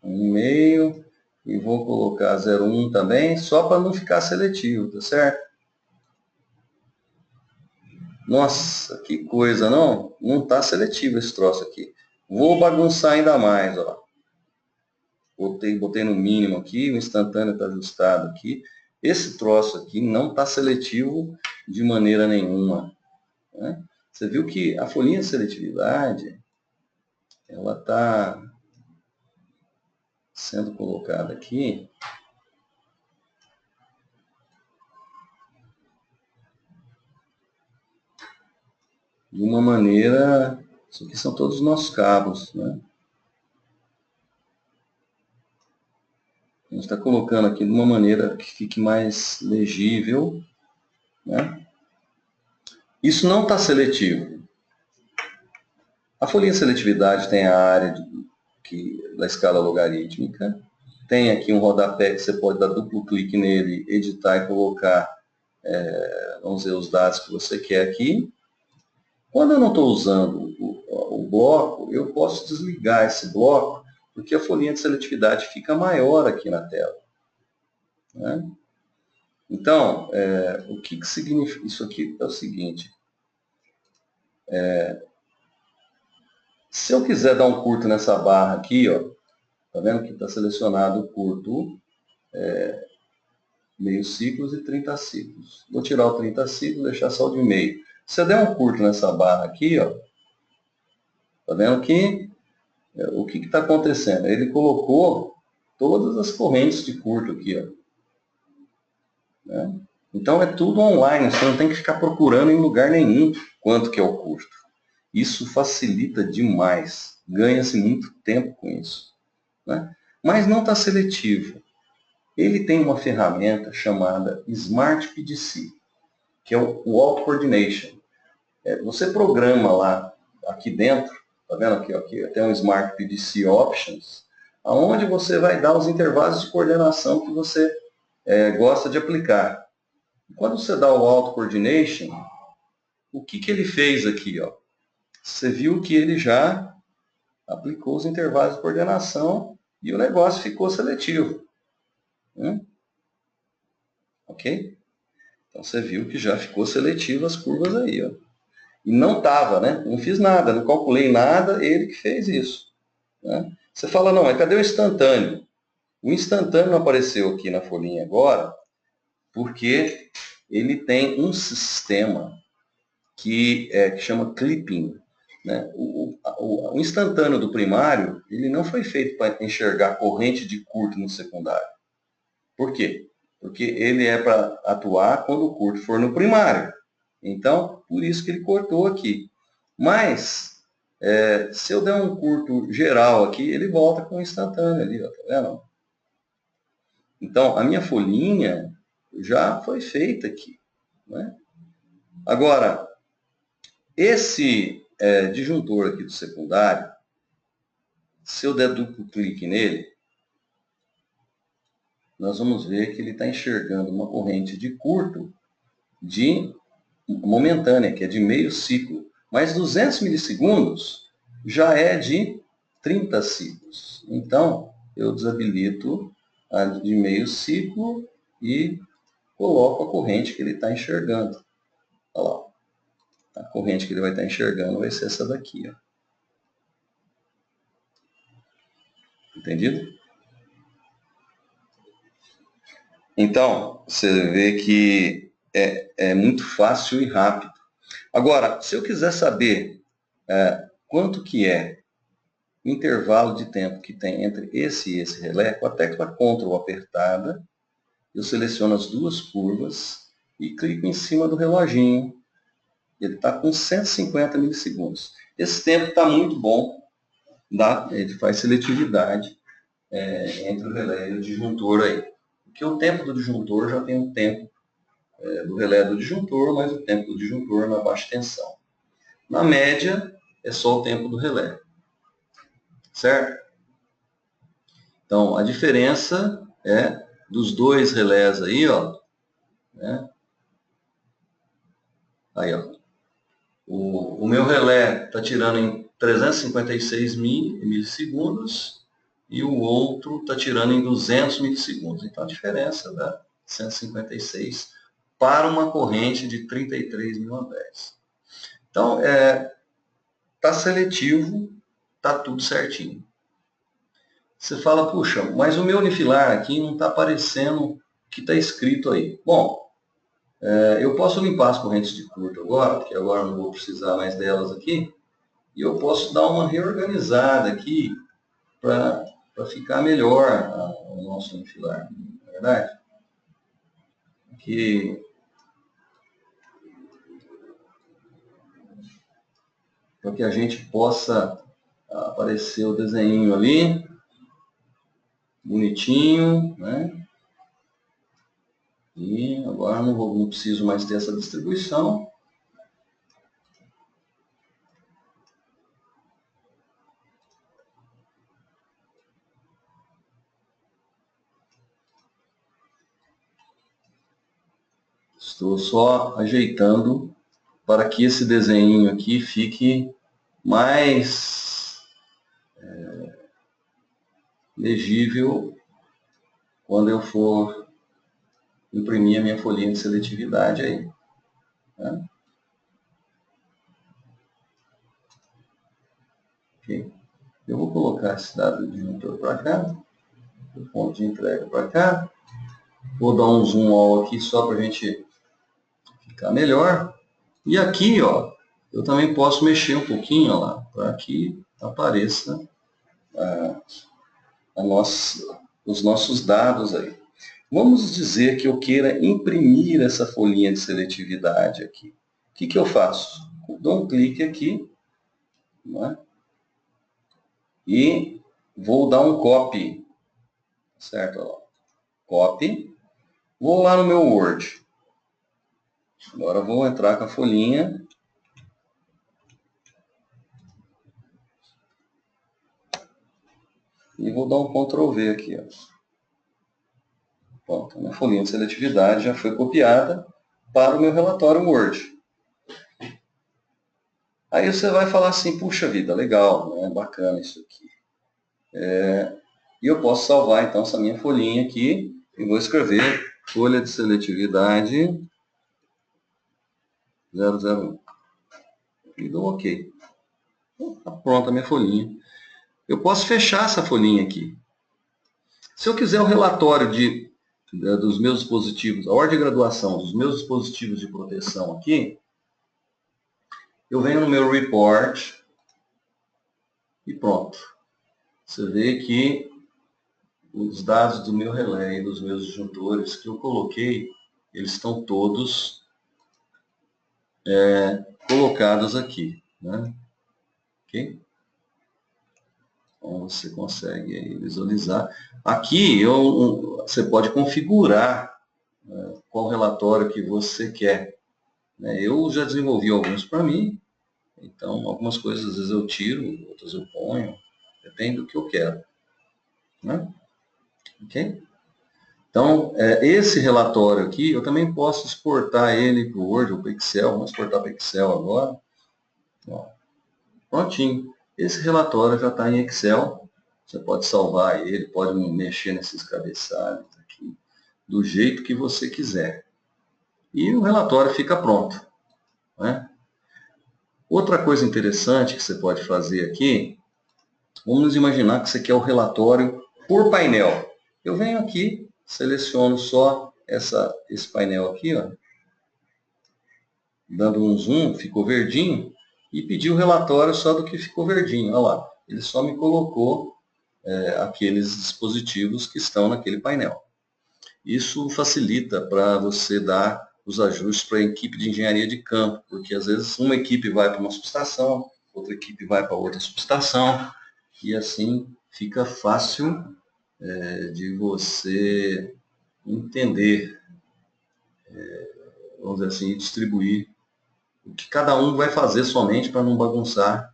Speaker 1: 1,5 e vou colocar 0,1 também, só para não ficar seletivo, tá certo? Nossa, que coisa, não? Não está seletivo esse troço aqui. Vou bagunçar ainda mais, ó. Botei no mínimo aqui, o instantâneo está ajustado aqui. Esse troço aqui não está seletivo de maneira nenhuma, né? Você viu que a folhinha de seletividade, ela está sendo colocada aqui de uma maneira... Isso aqui são todos os nossos cabos, né? A gente está colocando aqui de uma maneira que fique mais legível, né? Isso não está seletivo. A folhinha de seletividade tem a área da escala logarítmica. Tem aqui um rodapé que você pode dar duplo clique nele, editar e colocar, vamos dizer, os dados que você quer aqui. Quando eu não estou usando o bloco, eu posso desligar esse bloco, porque a folhinha de seletividade fica maior aqui na tela, né? Então, o que significa isso aqui? É o seguinte, se eu quiser dar um curto nessa barra aqui, ó, tá vendo que está selecionado o curto, meio ciclos e 30 ciclos. Vou tirar o 30 ciclos e deixar só o de meio. Se eu der um curto nessa barra aqui, ó, tá vendo que o que está acontecendo? Ele colocou todas as correntes de curto aqui, ó, né? Então é tudo online, você não tem que ficar procurando em lugar nenhum quanto que é o curto. Isso facilita demais, ganha-se muito tempo com isso, né? Mas não está seletivo. Ele tem uma ferramenta chamada Smart PDC, que é o Auto Coordination. Você programa lá, aqui dentro, tá vendo aqui, aqui tem um Smart PDC Options, aonde você vai dar os intervalos de coordenação que você gosta de aplicar. Quando você dá o Auto Coordination, o que ele fez aqui, ó? Você viu que ele já aplicou os intervalos de coordenação e o negócio ficou seletivo. Ok? Então você viu que já ficou seletivo as curvas aí, ó. E não estava, né? Não fiz nada, não calculei nada, ele que fez isso, né? Você fala, não, mas cadê o instantâneo? O instantâneo não apareceu aqui na folhinha agora, porque ele tem um sistema que chama clipping, né? O instantâneo do primário, ele não foi feito para enxergar corrente de curto no secundário. Por quê? Porque ele é para atuar quando o curto for no primário. Então, por isso que ele cortou aqui. Mas, se eu der um curto geral aqui, ele volta com o instantâneo ali, ó, tá vendo? Então, a minha folhinha já foi feita aqui, né? Agora, esse disjuntor aqui do secundário, se eu der duplo clique nele, nós vamos ver que ele está enxergando uma corrente de curto de momentânea, que é de meio ciclo. Mas 200 milissegundos já é de 30 ciclos. Então, eu desabilito a de meio ciclo e coloco a corrente que ele está enxergando. Olha lá. A corrente que ele vai estar enxergando vai ser essa daqui, ó. Entendido? Então, você vê que é muito fácil e rápido. Agora, se eu quiser saber quanto que é o intervalo de tempo que tem entre esse e esse relé, com a tecla Ctrl apertada, eu seleciono as duas curvas e clico em cima do reloginho. Ele está com 150 milissegundos. Esse tempo está muito bom, ele faz seletividade entre o relé e o disjuntor aí. Porque o tempo do disjuntor já tem o tempo do relé do disjuntor, mais o tempo do disjuntor na baixa tensão. Na média, é só o tempo do relé. Certo? Então, a diferença dos dois relés aí, ó, né? Aí, ó. O meu relé está tirando em 356 milissegundos e o outro está tirando em 200 milissegundos. Então, a diferença dá 156 para uma corrente de 33 mil amperes. Então, está seletivo, está tudo certinho. Você fala, puxa, mas o meu unifilar aqui não está aparecendo o que está escrito aí. Bom, eu posso limpar as correntes de curto agora, porque agora não vou precisar mais delas aqui, e eu posso dar uma reorganizada aqui para ficar melhor o nosso unifilar, não é verdade? Para que a gente possa aparecer o desenho ali, bonitinho, né? E agora não preciso mais ter essa distribuição. Estou só ajeitando para que esse desenho aqui fique mais legível quando eu for imprimir a minha folhinha de seletividade aí. Né? Okay. Eu vou colocar esse dado de disjuntor para cá, o ponto de entrega para cá. Vou dar um zoom all aqui só para a gente ficar melhor. E aqui, ó, eu também posso mexer um pouquinho, ó lá, para que apareça os nossos dados aí. Vamos dizer que eu queira imprimir essa folhinha de seletividade aqui. O que eu faço? Eu dou um clique aqui, né? E vou dar um copy, certo? Ó, copy. Vou lá no meu Word. Agora eu vou entrar com a folhinha. E vou dar um Ctrl V aqui. Ó. Pronto, a minha folhinha de seletividade já foi copiada para o meu relatório Word. Aí você vai falar assim, puxa vida, legal, né? Bacana isso aqui. E eu posso salvar então essa minha folhinha aqui e vou escrever folha de seletividade 001. E dou OK. Está pronta a minha folhinha. Eu posso fechar essa folhinha aqui. Se eu quiser o relatório dos meus dispositivos, a ordem de graduação dos meus dispositivos de proteção aqui, eu venho no meu report e pronto. Você vê que os dados do meu relé e dos meus disjuntores que eu coloquei, eles estão todos colocados aqui. Né? Ok? Então você consegue aí visualizar. Aqui você pode configurar qual relatório que você quer. Eu já desenvolvi alguns para mim, então algumas coisas às vezes eu tiro, outras eu ponho, depende do que eu quero. Né? Ok? Então, esse relatório aqui, eu também posso exportar ele para o Word ou para o Excel. Vamos exportar para o Excel agora. Ó, prontinho. Esse relatório já está em Excel. Você pode salvar ele, pode mexer nesses cabeçalhos aqui, do jeito que você quiser. E o relatório fica pronto. Né? Outra coisa interessante que você pode fazer aqui, vamos imaginar que você quer o relatório por painel. Eu venho aqui, seleciono só esse painel aqui, ó, dando um zoom, ficou verdinho, e pedi o relatório só do que ficou verdinho. Olha lá, ele só me colocou aqueles dispositivos que estão naquele painel. Isso facilita para você dar os ajustes para a equipe de engenharia de campo, porque às vezes uma equipe vai para uma subestação, outra equipe vai para outra subestação, e assim fica fácil de você entender, vamos dizer assim, e distribuir o que cada um vai fazer somente para não bagunçar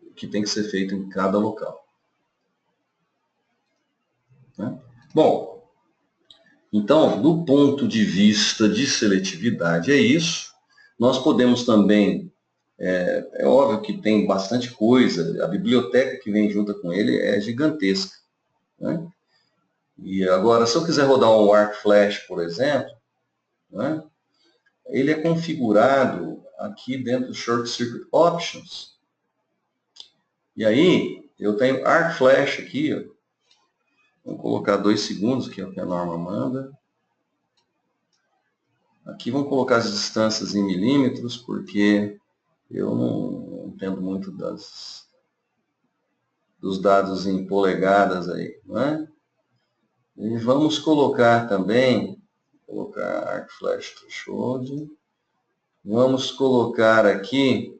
Speaker 1: o que tem que ser feito em cada local. Né? Bom, Então, do ponto de vista de seletividade, é isso. Nós podemos também, é óbvio que tem bastante coisa, a biblioteca que vem junto com ele é gigantesca, né? E agora, se eu quiser rodar um Arc Flash, por exemplo, né, ele é configurado aqui dentro do Short Circuit Options. E aí, eu tenho Arc Flash aqui, ó. Vou colocar 2 segundos, que é o que a norma manda. Aqui vamos colocar as distâncias em milímetros, porque eu não entendo muito dos dados em polegadas aí, não é? E vamos colocar também, Arc Flash Threshold. Vamos colocar aqui,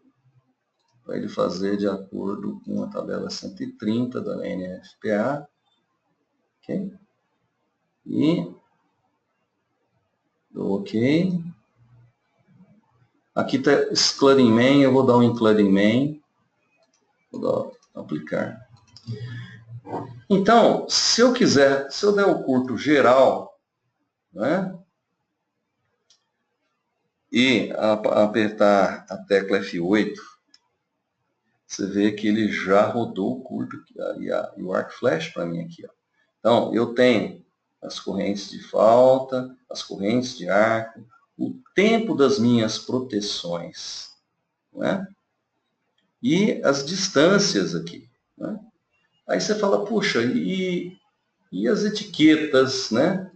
Speaker 1: para ele fazer de acordo com a tabela 130 da NFPA. Ok? E dou OK. Aqui está Including Main, eu vou dar um Including Main. Vou dar aplicar. Então, se eu der o curto geral, né, e apertar a tecla F8, você vê que ele já rodou o curto e o Arc Flash para mim aqui. Ó. Então, eu tenho as correntes de falta, as correntes de arco, o tempo das minhas proteções, né? E as distâncias aqui. Né? Aí você fala, puxa, e as etiquetas, né?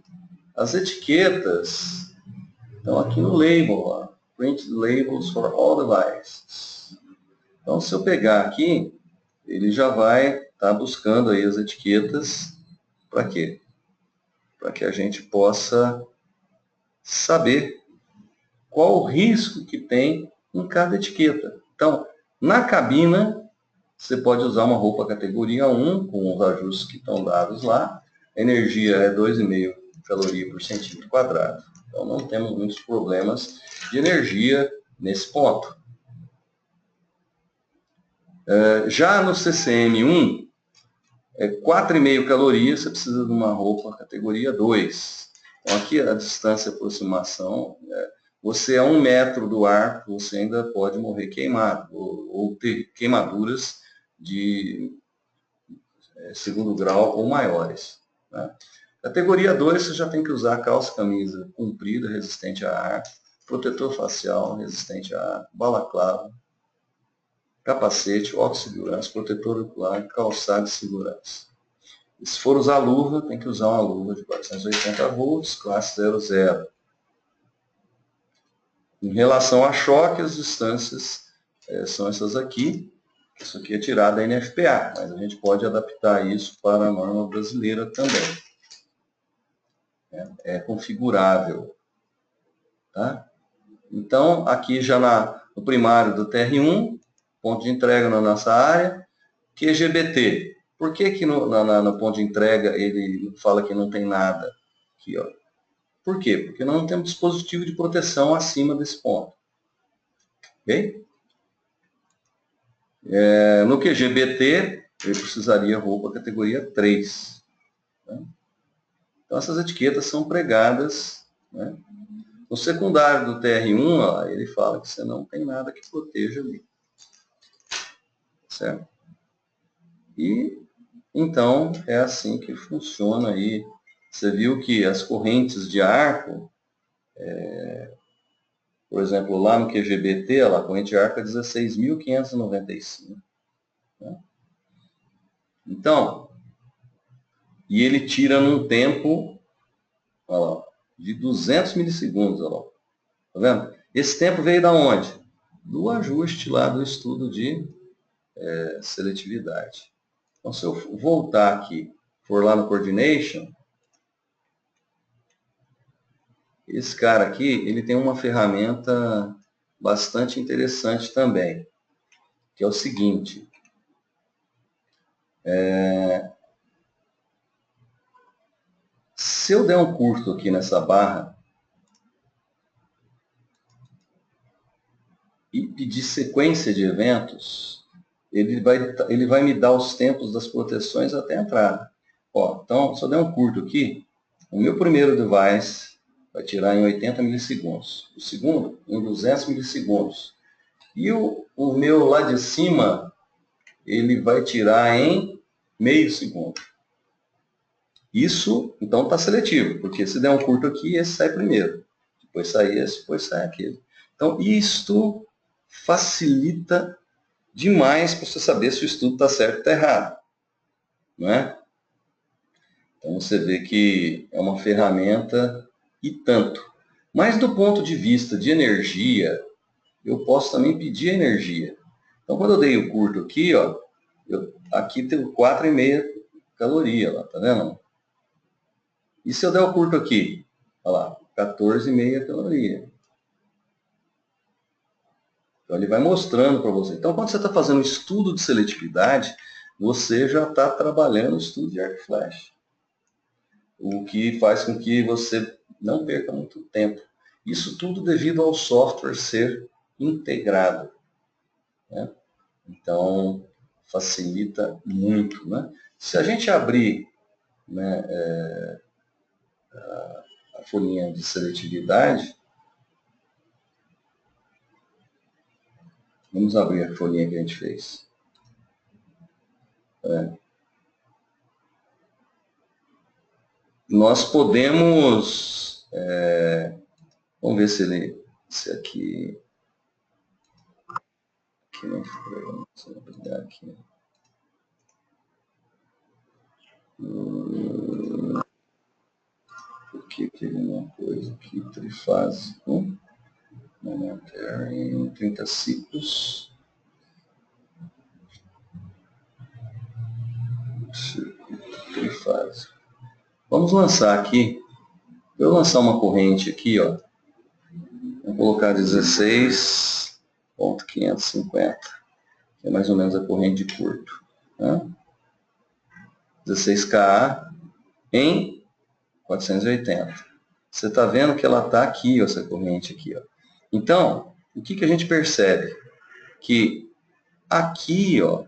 Speaker 1: As etiquetas estão aqui no label, ó, Print Labels for All Devices. Então, se eu pegar aqui, ele já vai estar buscando aí as etiquetas. Para quê? Para que a gente possa saber qual o risco que tem em cada etiqueta. Então, na cabina, você pode usar uma roupa categoria 1, com os ajustes que estão dados lá. A energia é 2,5 caloria por centímetro quadrado. Então, não temos muitos problemas de energia nesse ponto. Já no CCM1, 4,5 calorias, você precisa de uma roupa categoria 2. Então, aqui a distância de aproximação, você a 1 metro do arco, você ainda pode morrer queimado, ou ter queimaduras de segundo grau ou maiores. Né? Categoria 2, você já tem que usar calça, camisa comprida, resistente a ar, protetor facial, resistente a ar, balaclava, capacete, óculos de segurança, protetor ocular, calçado de segurança. E se for usar luva, tem que usar uma luva de 480 volts, classe 00. Em relação a choque, as distâncias são essas aqui. Isso aqui é tirado da NFPA, mas a gente pode adaptar isso para a norma brasileira também. É configurável. Tá? Então, aqui já no primário do TR1, ponto de entrega na nossa área, QGBT. Por que no ponto de entrega ele fala que não tem nada? Aqui, ó. Por quê? Porque nós não temos dispositivo de proteção acima desse ponto. Ok? No QGBT, ele precisaria roupa categoria 3. Né? Então, essas etiquetas são pregadas. Né? No secundário do TR1, ó, ele fala que você não tem nada que proteja ali. Certo? E, então, é assim que funciona aí. Você viu que as correntes de arco, por exemplo, lá no QGBT, a corrente de arco é 16.595. Né? Então, e ele tira num tempo, olha lá, de 200 milissegundos. Olha lá. Tá vendo? Esse tempo veio da onde? Do ajuste lá do estudo de seletividade. Então, se eu voltar aqui, for lá no Coordination, esse cara aqui, ele tem uma ferramenta bastante interessante também, que é o seguinte. Se eu der um curto aqui nessa barra e pedir sequência de eventos, ele vai me dar os tempos das proteções até a entrada. Ó, então, se eu der um curto aqui, O meu primeiro device vai tirar em 80 milissegundos. O segundo, em 200 milissegundos. E o meu lá de cima, ele vai tirar em meio segundo. Isso, então, está seletivo, porque se der um curto aqui, esse sai primeiro. Depois sai esse, depois sai aquele. Então, isto facilita demais para você saber se o estudo está certo ou está errado. Não é? Então, você vê que é uma ferramenta e tanto. Mas, do ponto de vista de energia, eu posso também pedir energia. Então, quando eu dei o curto aqui, ó, aqui tem 4,5 caloria, lá, tá vendo? E se eu der o curto aqui? Olha lá, 14,5 caloria. Então, ele vai mostrando para você. Então, quando você está fazendo um estudo de seletividade, você já está trabalhando o estudo de arco e flecha. O que faz com que você não perca muito tempo. Isso tudo devido ao software ser integrado, né? Então, facilita muito, né? Se a gente abrir, né, a folhinha de seletividade, vamos abrir a folhinha que a gente fez. Nós podemos, vamos ver se aqui não foi, vamos pegar aqui. Porque teve uma coisa aqui, trifásico, momentary, 30 ciclos, circuito trifásico. Vamos lançar aqui, eu lançar uma corrente aqui, ó, vou colocar 16.550, que é mais ou menos a corrente de curto, né? 16Ka em 480. Você está vendo que ela está aqui, ó, essa corrente aqui, ó. Então, o que a gente percebe? Que aqui, ó,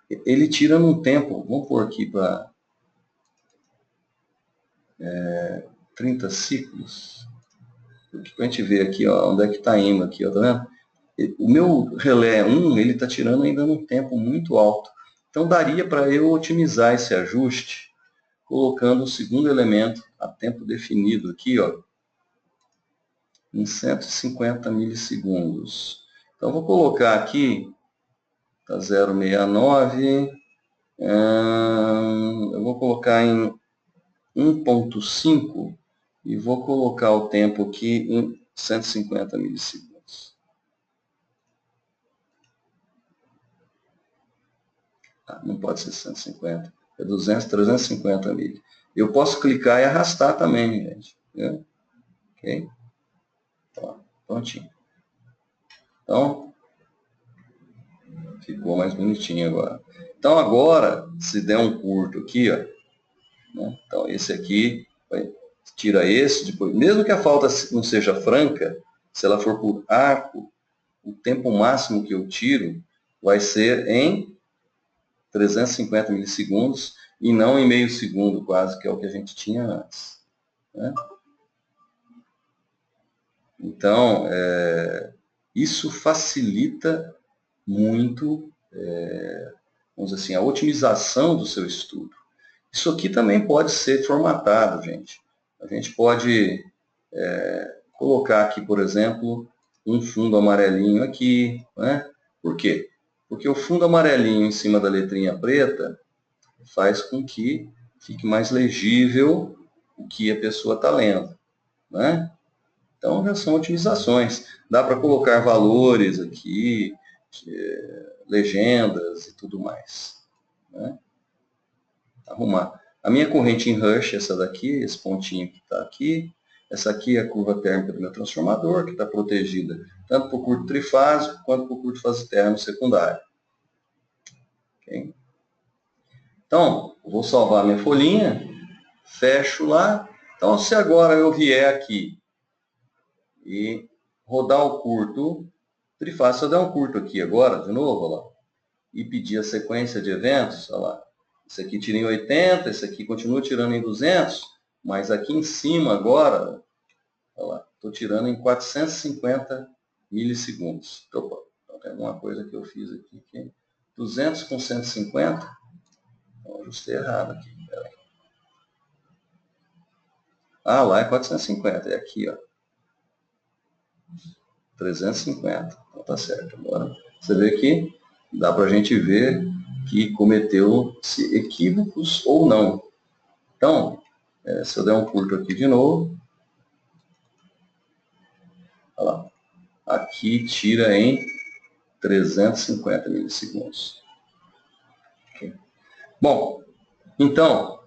Speaker 1: ele tira num tempo, vamos pôr aqui para 30 ciclos, para a gente ver aqui, ó, onde é que está indo aqui, ó, tá vendo? O meu relé 1, ele está tirando ainda num tempo muito alto. Então, daria para eu otimizar esse ajuste, colocando o segundo elemento a tempo definido aqui, ó, em 150 milissegundos. Então, vou colocar aqui, está 0,69, eu vou colocar em 1,5 e vou colocar o tempo aqui em 150 milissegundos. Não pode ser 150, é 200, 350 mil. Eu posso clicar e arrastar também, gente. Né? Ok? Ó, prontinho. Então, ficou mais bonitinho agora. Então, agora, se der um curto aqui, ó, né? Então, esse aqui, tira esse, depois, mesmo que a falta não seja franca, se ela for por arco, o tempo máximo que eu tiro vai ser em 350 milissegundos e não em meio segundo quase, que é o que a gente tinha antes. Né? Então, isso facilita muito, vamos dizer assim, a otimização do seu estudo. Isso aqui também pode ser formatado, gente. A gente pode colocar aqui, por exemplo, um fundo amarelinho aqui, né? Por quê? Porque o fundo amarelinho em cima da letrinha preta faz com que fique mais legível o que a pessoa está lendo, né? Então, já são otimizações. Dá para colocar valores aqui, legendas e tudo mais, né? Arrumar. A minha corrente em Rush, essa daqui, esse pontinho que está aqui. Essa aqui é a curva térmica do meu transformador, que está protegida tanto por curto trifásico quanto por curto fase térmico secundário. Okay? Então, vou salvar minha folhinha, fecho lá. Então, se agora eu vier aqui e rodar o curto trifásico, se eu der um curto aqui agora, de novo, olha lá, e pedir a sequência de eventos, olha lá, esse aqui tira em 80, esse aqui continua tirando em 200, Mas aqui em cima agora, olha lá, estou tirando em 450 milissegundos. Opa, tem alguma coisa que eu fiz aqui. 200 com 150? Então, ajustei errado aqui. Peraí. Ah, lá é 450, é aqui, ó. 350. Então tá certo. Agora, você vê que dá para a gente ver que cometeu-se equívocos ou não. Então, se eu der um curto aqui de novo, olha lá, aqui tira em 350 milissegundos. Okay. Bom, então,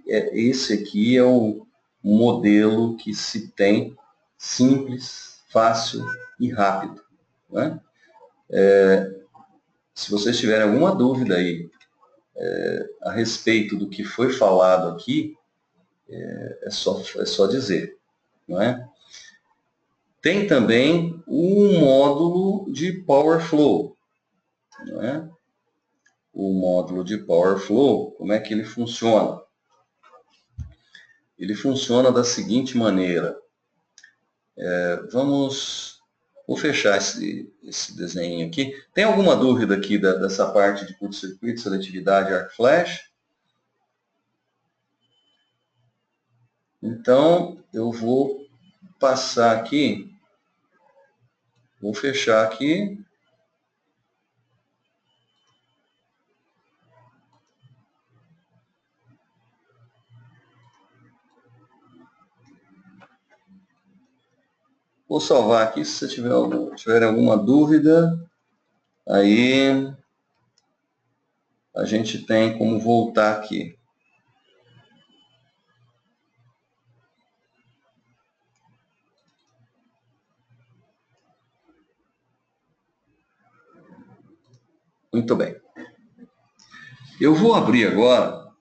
Speaker 1: esse aqui é o modelo que se tem simples, fácil e rápido. Né? Se vocês tiverem alguma dúvida aí a respeito do que foi falado aqui, é só dizer. Não é? Tem também um módulo de Power Flow. Não é? O módulo de Power Flow, como é que ele funciona? Ele funciona da seguinte maneira. Vou fechar esse desenho aqui. Tem alguma dúvida aqui dessa parte de curto-circuito, seletividade, arco flash? Então, eu vou passar aqui, vou fechar aqui. Vou salvar aqui, se você tiver alguma dúvida, aí a gente tem como voltar aqui. Muito bem. Eu vou abrir agora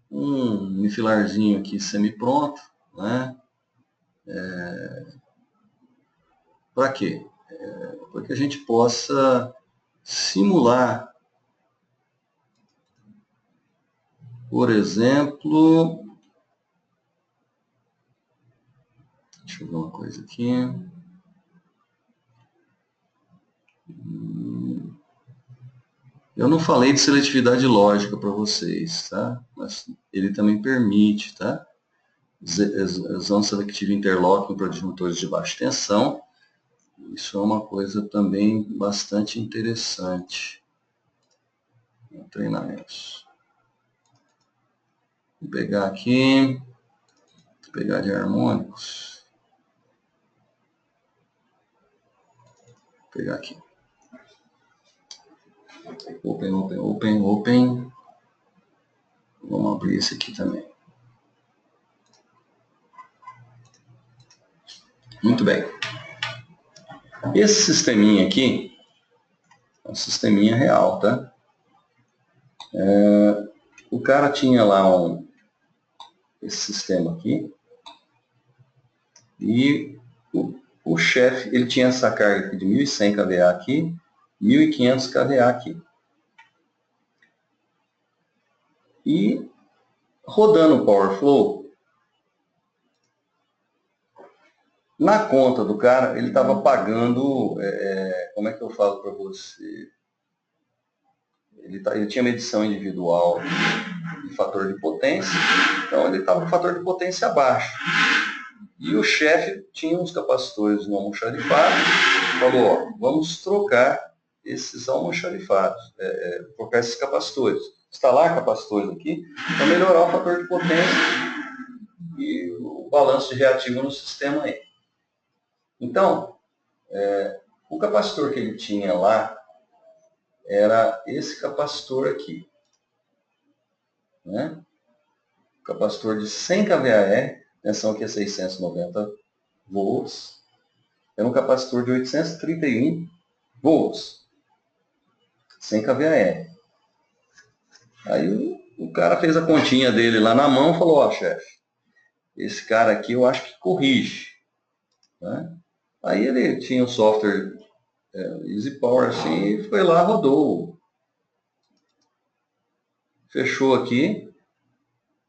Speaker 1: um enfilarzinho aqui semi-pronto, né? Para quê? Para que a gente possa simular, por exemplo, deixa eu ver uma coisa aqui. Eu não falei de seletividade lógica para vocês, tá? Mas ele também permite, tá? Zone Selective Interlocking para disjuntores de baixa tensão. Isso é uma coisa também bastante interessante no treinamento. Vou pegar aqui, vou pegar de harmônicos. Vou pegar aqui. Open. Vamos abrir esse aqui também. Muito bem. Esse sisteminha aqui é um sisteminha real, tá? O cara tinha lá esse sistema aqui e o chefe, ele tinha essa carga aqui de 1.100 kVA aqui, 1.500 kVA aqui. E rodando o Power Flow, na conta do cara, ele estava pagando, como é que eu falo para você? Ele tinha medição individual de fator de potência, então ele estava com fator de potência baixo. E o chefe tinha uns capacitores no almoxarifado, falou, ó, vamos trocar esses almoxarifados, trocar esses capacitores. Instalar capacitores aqui para melhorar o fator de potência e o balanço de reativo no sistema aí. Então, o capacitor que ele tinha lá era esse capacitor aqui. Né? O capacitor de 100 kVAr, tensão aqui é 690 volts, era um capacitor de 831 volts, 100 kVAr. Aí o cara fez a continha dele lá na mão e falou, ó, chefe, esse cara aqui eu acho que corrige. Né? Aí ele tinha um software Easy Power assim, e foi lá, rodou. Fechou aqui.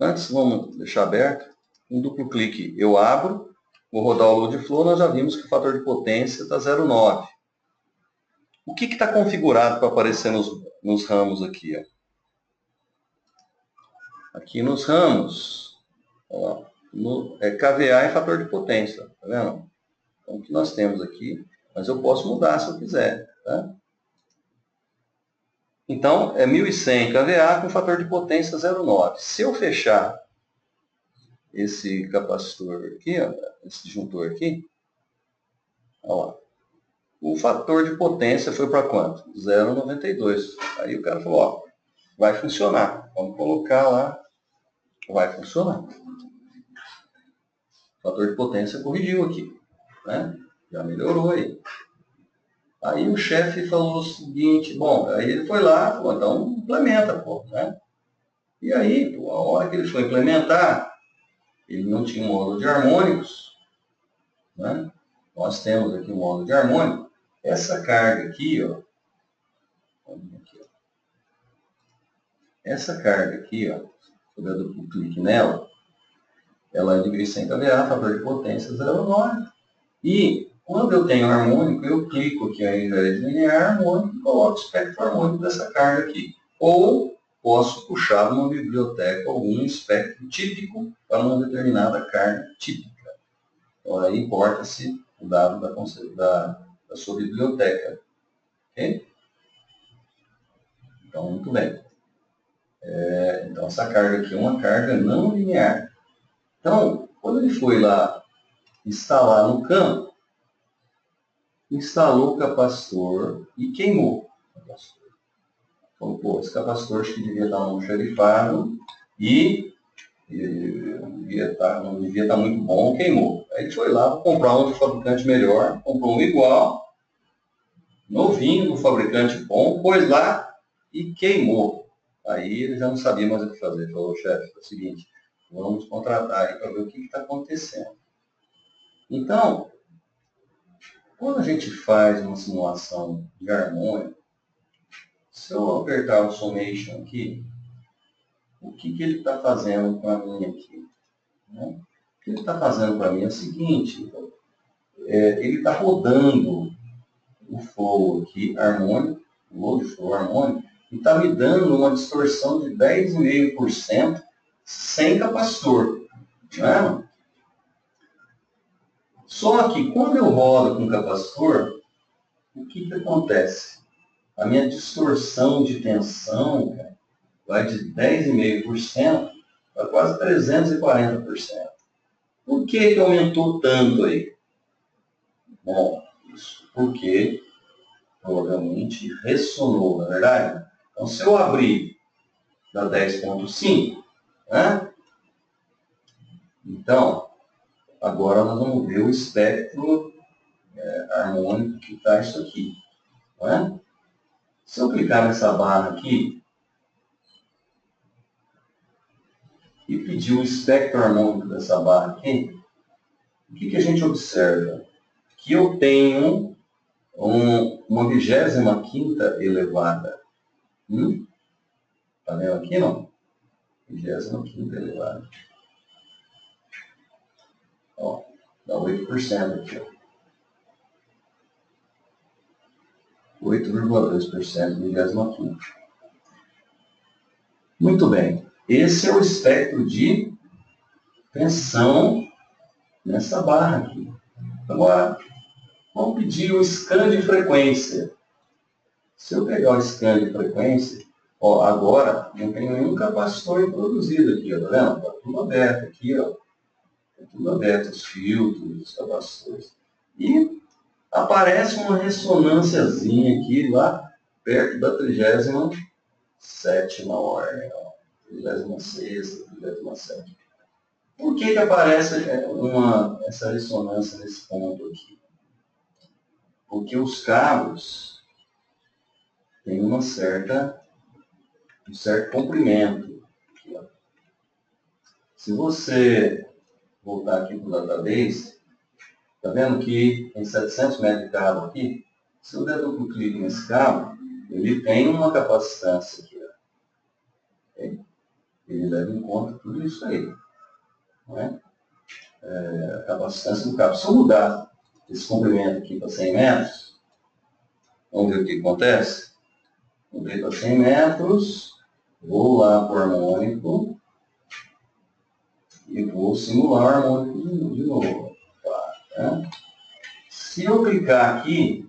Speaker 1: Antes, vamos deixar aberto. Um duplo clique eu abro, vou rodar o load flow, nós já vimos que o fator de potência está 0,9. O que está configurado para aparecer nos ramos aqui? Ó? Aqui nos ramos, ó, é KVA e fator de potência, tá vendo? Então, o que nós temos aqui, mas eu posso mudar se eu quiser, tá? Então, é 1100 kVA com fator de potência 0,9. Se eu fechar esse capacitor aqui, ó, esse disjuntor aqui, ó lá, o fator de potência foi para quanto? 0,92. Aí o cara falou, ó, vai funcionar. Vamos colocar lá, vai funcionar. O fator de potência corrigiu aqui, né? Já melhorou aí. Aí o chefe falou o seguinte, bom, aí ele foi lá, falou, então implementa, pô, né? E aí, pô, a hora que ele foi implementar, ele não tinha um módulo de harmônicos, né? Nós temos aqui um módulo de harmônico. Essa carga aqui, ó, essa carga aqui, ó, se eu der duplo clique nela, ela é de 1100 kVA, fator de potência 0,9. E quando eu tenho harmônico, eu clico aqui ao invés de linear harmônico e coloco o espectro harmônico dessa carga aqui. Ou posso puxar de uma biblioteca algum espectro típico para uma determinada carga típica. Então aí importa-se o dado da sua biblioteca. Ok? Então, muito bem. Então essa carga aqui é uma carga não linear. Então, quando ele foi lá instalar no campo, instalou o capacitor e queimou o capacitor. Falou, pô, esse capacitor acho que devia estar no xerifado e não devia estar muito bom, queimou. Aí ele foi lá comprar um de fabricante melhor, comprou um igual, novinho, do fabricante bom, pôs lá e queimou. Aí ele já não sabia mais o que fazer. Ele falou, chefe, é o seguinte, vamos contratar aí para ver o que está acontecendo. Então, quando a gente faz uma simulação de harmônico, se eu apertar o summation aqui, o que ele está fazendo para mim aqui? Né? O que ele está fazendo para mim é o seguinte, ele está rodando o flow aqui harmônico, o load flow harmônico, e está me dando uma distorção de 10,5% sem capacitor. Né? Só que quando eu rodo com capacitor, o que acontece? A minha distorção de tensão, cara, vai de 10,5% para quase 340%. Por que aumentou tanto aí? Bom, isso porque provavelmente ressonou, na verdade. Então, se eu abrir da 10,5, né? Então, agora nós vamos ver o espectro harmônico que está isso aqui. Né? Se eu clicar nessa barra aqui e pedir o espectro harmônico dessa barra aqui, o que a gente observa? Que eu tenho uma 25ª elevada. Está vendo aqui, não? 25ª elevada. Ó, dá 8% aqui. 8,2% de 25ª. Muito bem. Esse é o espectro de tensão nessa barra aqui. Agora, vamos pedir o scan de frequência. Se eu pegar o scan de frequência, ó, agora não tem nenhum capacitor introduzido aqui, ó, tá vendo? Está tudo aberto aqui, ó. Está tudo aberto, os filtros, os capacitores. E aparece uma ressonânciazinha aqui, lá perto da 37ª ordem, ó. 36ª, 37ª. Por que aparece essa ressonância nesse ponto aqui? Porque os cabos têm um certo comprimento. Aqui, ó. Se você voltar aqui para o database, está vendo que tem 700 metros de cabo aqui? Se eu der duplo clique nesse cabo, ele tem uma capacitância aqui. Ó. ele leva em conta tudo isso aí. Não é? A capacitância do cabo. Se eu mudar esse comprimento aqui para 100 metros, vamos ver o que acontece? Mudei para 100 metros, vou lá para o harmônico e vou simular o harmônico de novo. Tá? Se eu clicar aqui,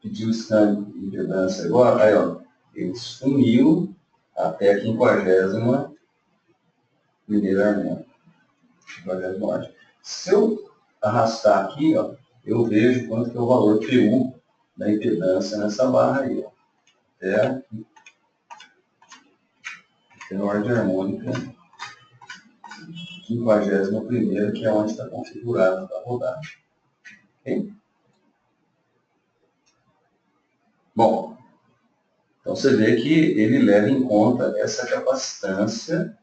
Speaker 1: pedir o scan de impedância agora, aí ó, ele sumiu até a 50ª primeira harmônica. 50ª. Se eu arrastar aqui, ó, eu vejo quanto que é o valor PU da impedância nessa barra aí, ó. Até a ordem harmônica 51ª, que é onde está configurado para rodar. Okay? Bom, então você vê que ele leva em conta essa capacitância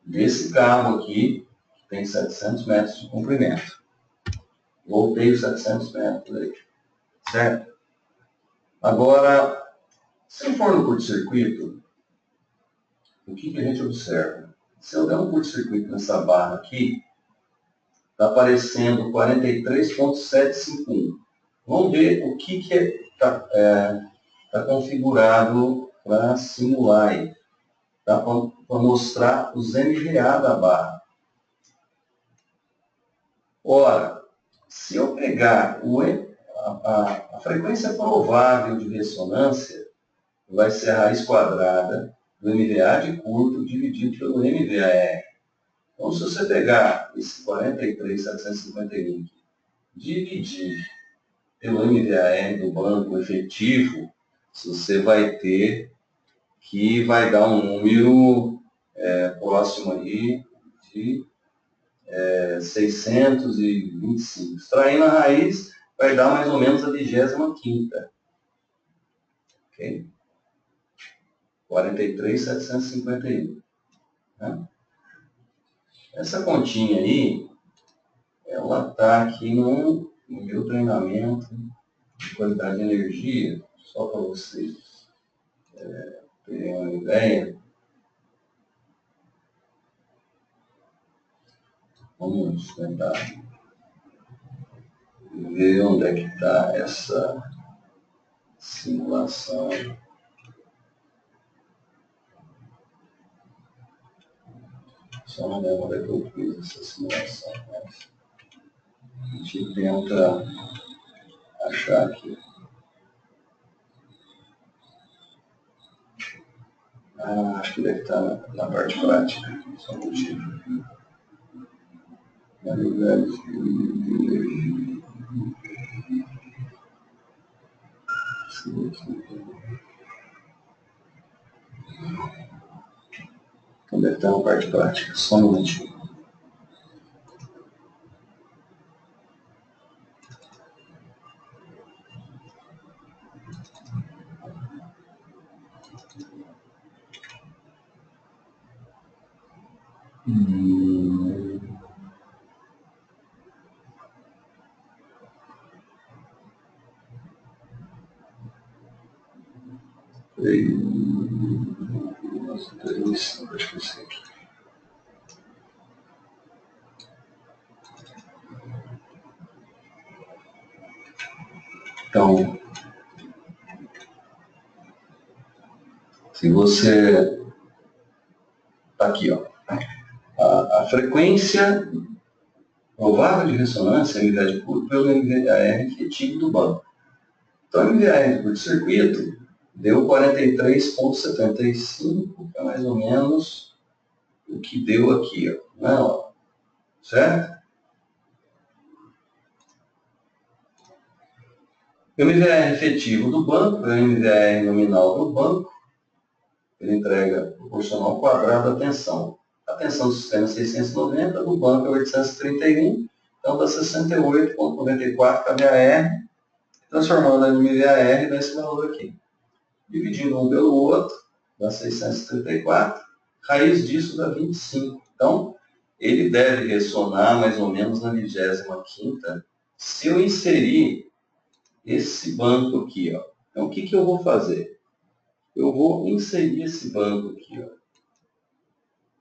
Speaker 1: desse cabo aqui, que tem 700 metros de comprimento. Voltei os 700 metros aí, certo? Agora, se eu for no curto-circuito, o que a gente observa? Se eu der um curto-circuito nessa barra aqui, está aparecendo 43.751. Vamos ver o que está configurado para simular aí. Tá? Para mostrar os MVA da barra. Ora, se eu pegar a frequência provável de ressonância, vai ser a raiz quadrada do MVA de curto dividido pelo MVAR. Então, se você pegar esse 43.751 dividir pelo MVAR do banco efetivo, você vai ter que vai dar um número próximo aí de 625. Extraindo a raiz, vai dar mais ou menos a 25ª. Ok? 43.751. Né? Essa continha aí, ela está aqui no meu treinamento de qualidade de energia, só para vocês terem uma ideia. Vamos tentar ver onde é que está essa simulação. Só não lembro onde é que eu fiz essa simulação, mas a gente tenta achar aqui. Acho que deve estar na parte prática. Só um motivo. Então deve estar na parte prática. Só um momentinho. Então, se você está aqui, ó, a frequência provável de ressonância, MVA de curto, pelo MVAR efetivo do banco. Então, o MVAR de curto-circuito deu 43.75, que é mais ou menos o que deu aqui, ó, não, certo? O MVAR efetivo do banco é o MVAR nominal do banco. Ele entrega proporcional ao quadrado da tensão. A tensão do sistema é 690, do banco é 831, então dá 68,94 kVAR, transformando em MVAR nesse valor aqui. Dividindo um pelo outro, dá 634, raiz disso dá 25. Então, ele deve ressonar mais ou menos na 25ª, se eu inserir esse banco aqui, ó. Então, o que eu vou fazer? eu vou inserir esse banco aqui, ó.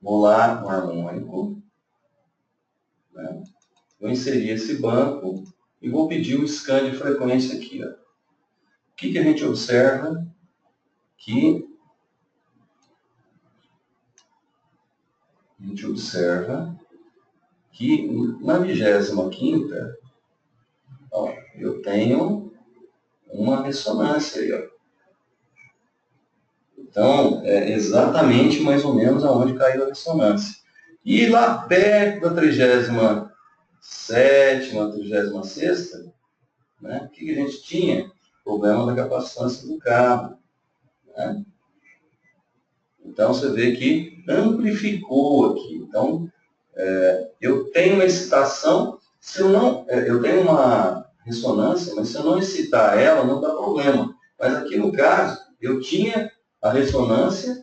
Speaker 1: Vou lá no harmônico, né? Vou inserir esse banco e vou pedir o scan de frequência aqui, ó. O que a gente observa? Que a gente observa que na 25ª, ó, eu tenho uma ressonância aí, ó. Então, é exatamente mais ou menos aonde caiu a ressonância. E lá perto da 37ª, 36ª, né, o que a gente tinha? Problema da capacitância do cabo, né? Então, você vê que amplificou aqui. Então, eu tenho uma excitação, se eu não, eu tenho uma ressonância, mas se eu não excitar ela, não dá problema. Mas aqui no caso, eu tinha a ressonância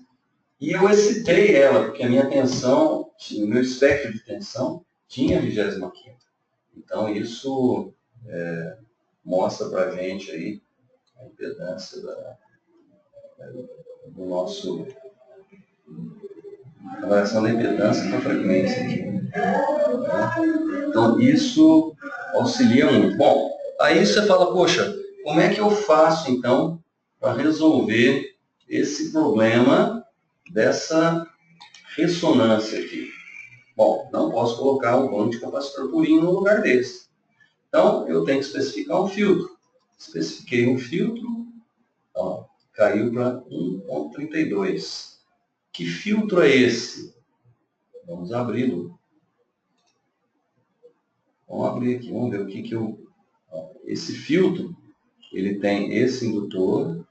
Speaker 1: e eu excitei ela, porque a minha tensão, o meu espectro de tensão, tinha a 25ª. Então, isso mostra para a gente aí a impedância do nosso, a variação da impedância com a frequência aqui. Então, isso auxilia muito. Bom, aí você fala, poxa, como é que eu faço, então, para resolver esse problema dessa ressonância aqui? Bom, não posso colocar um banco de capacitor purinho no lugar desse. Então, eu tenho que especificar um filtro. Especifiquei um filtro, ó, caiu para 1,32. Que filtro é esse? Vamos abri-lo. Vamos abrir aqui, vamos ver o que eu... Ó, esse filtro, ele tem esse indutor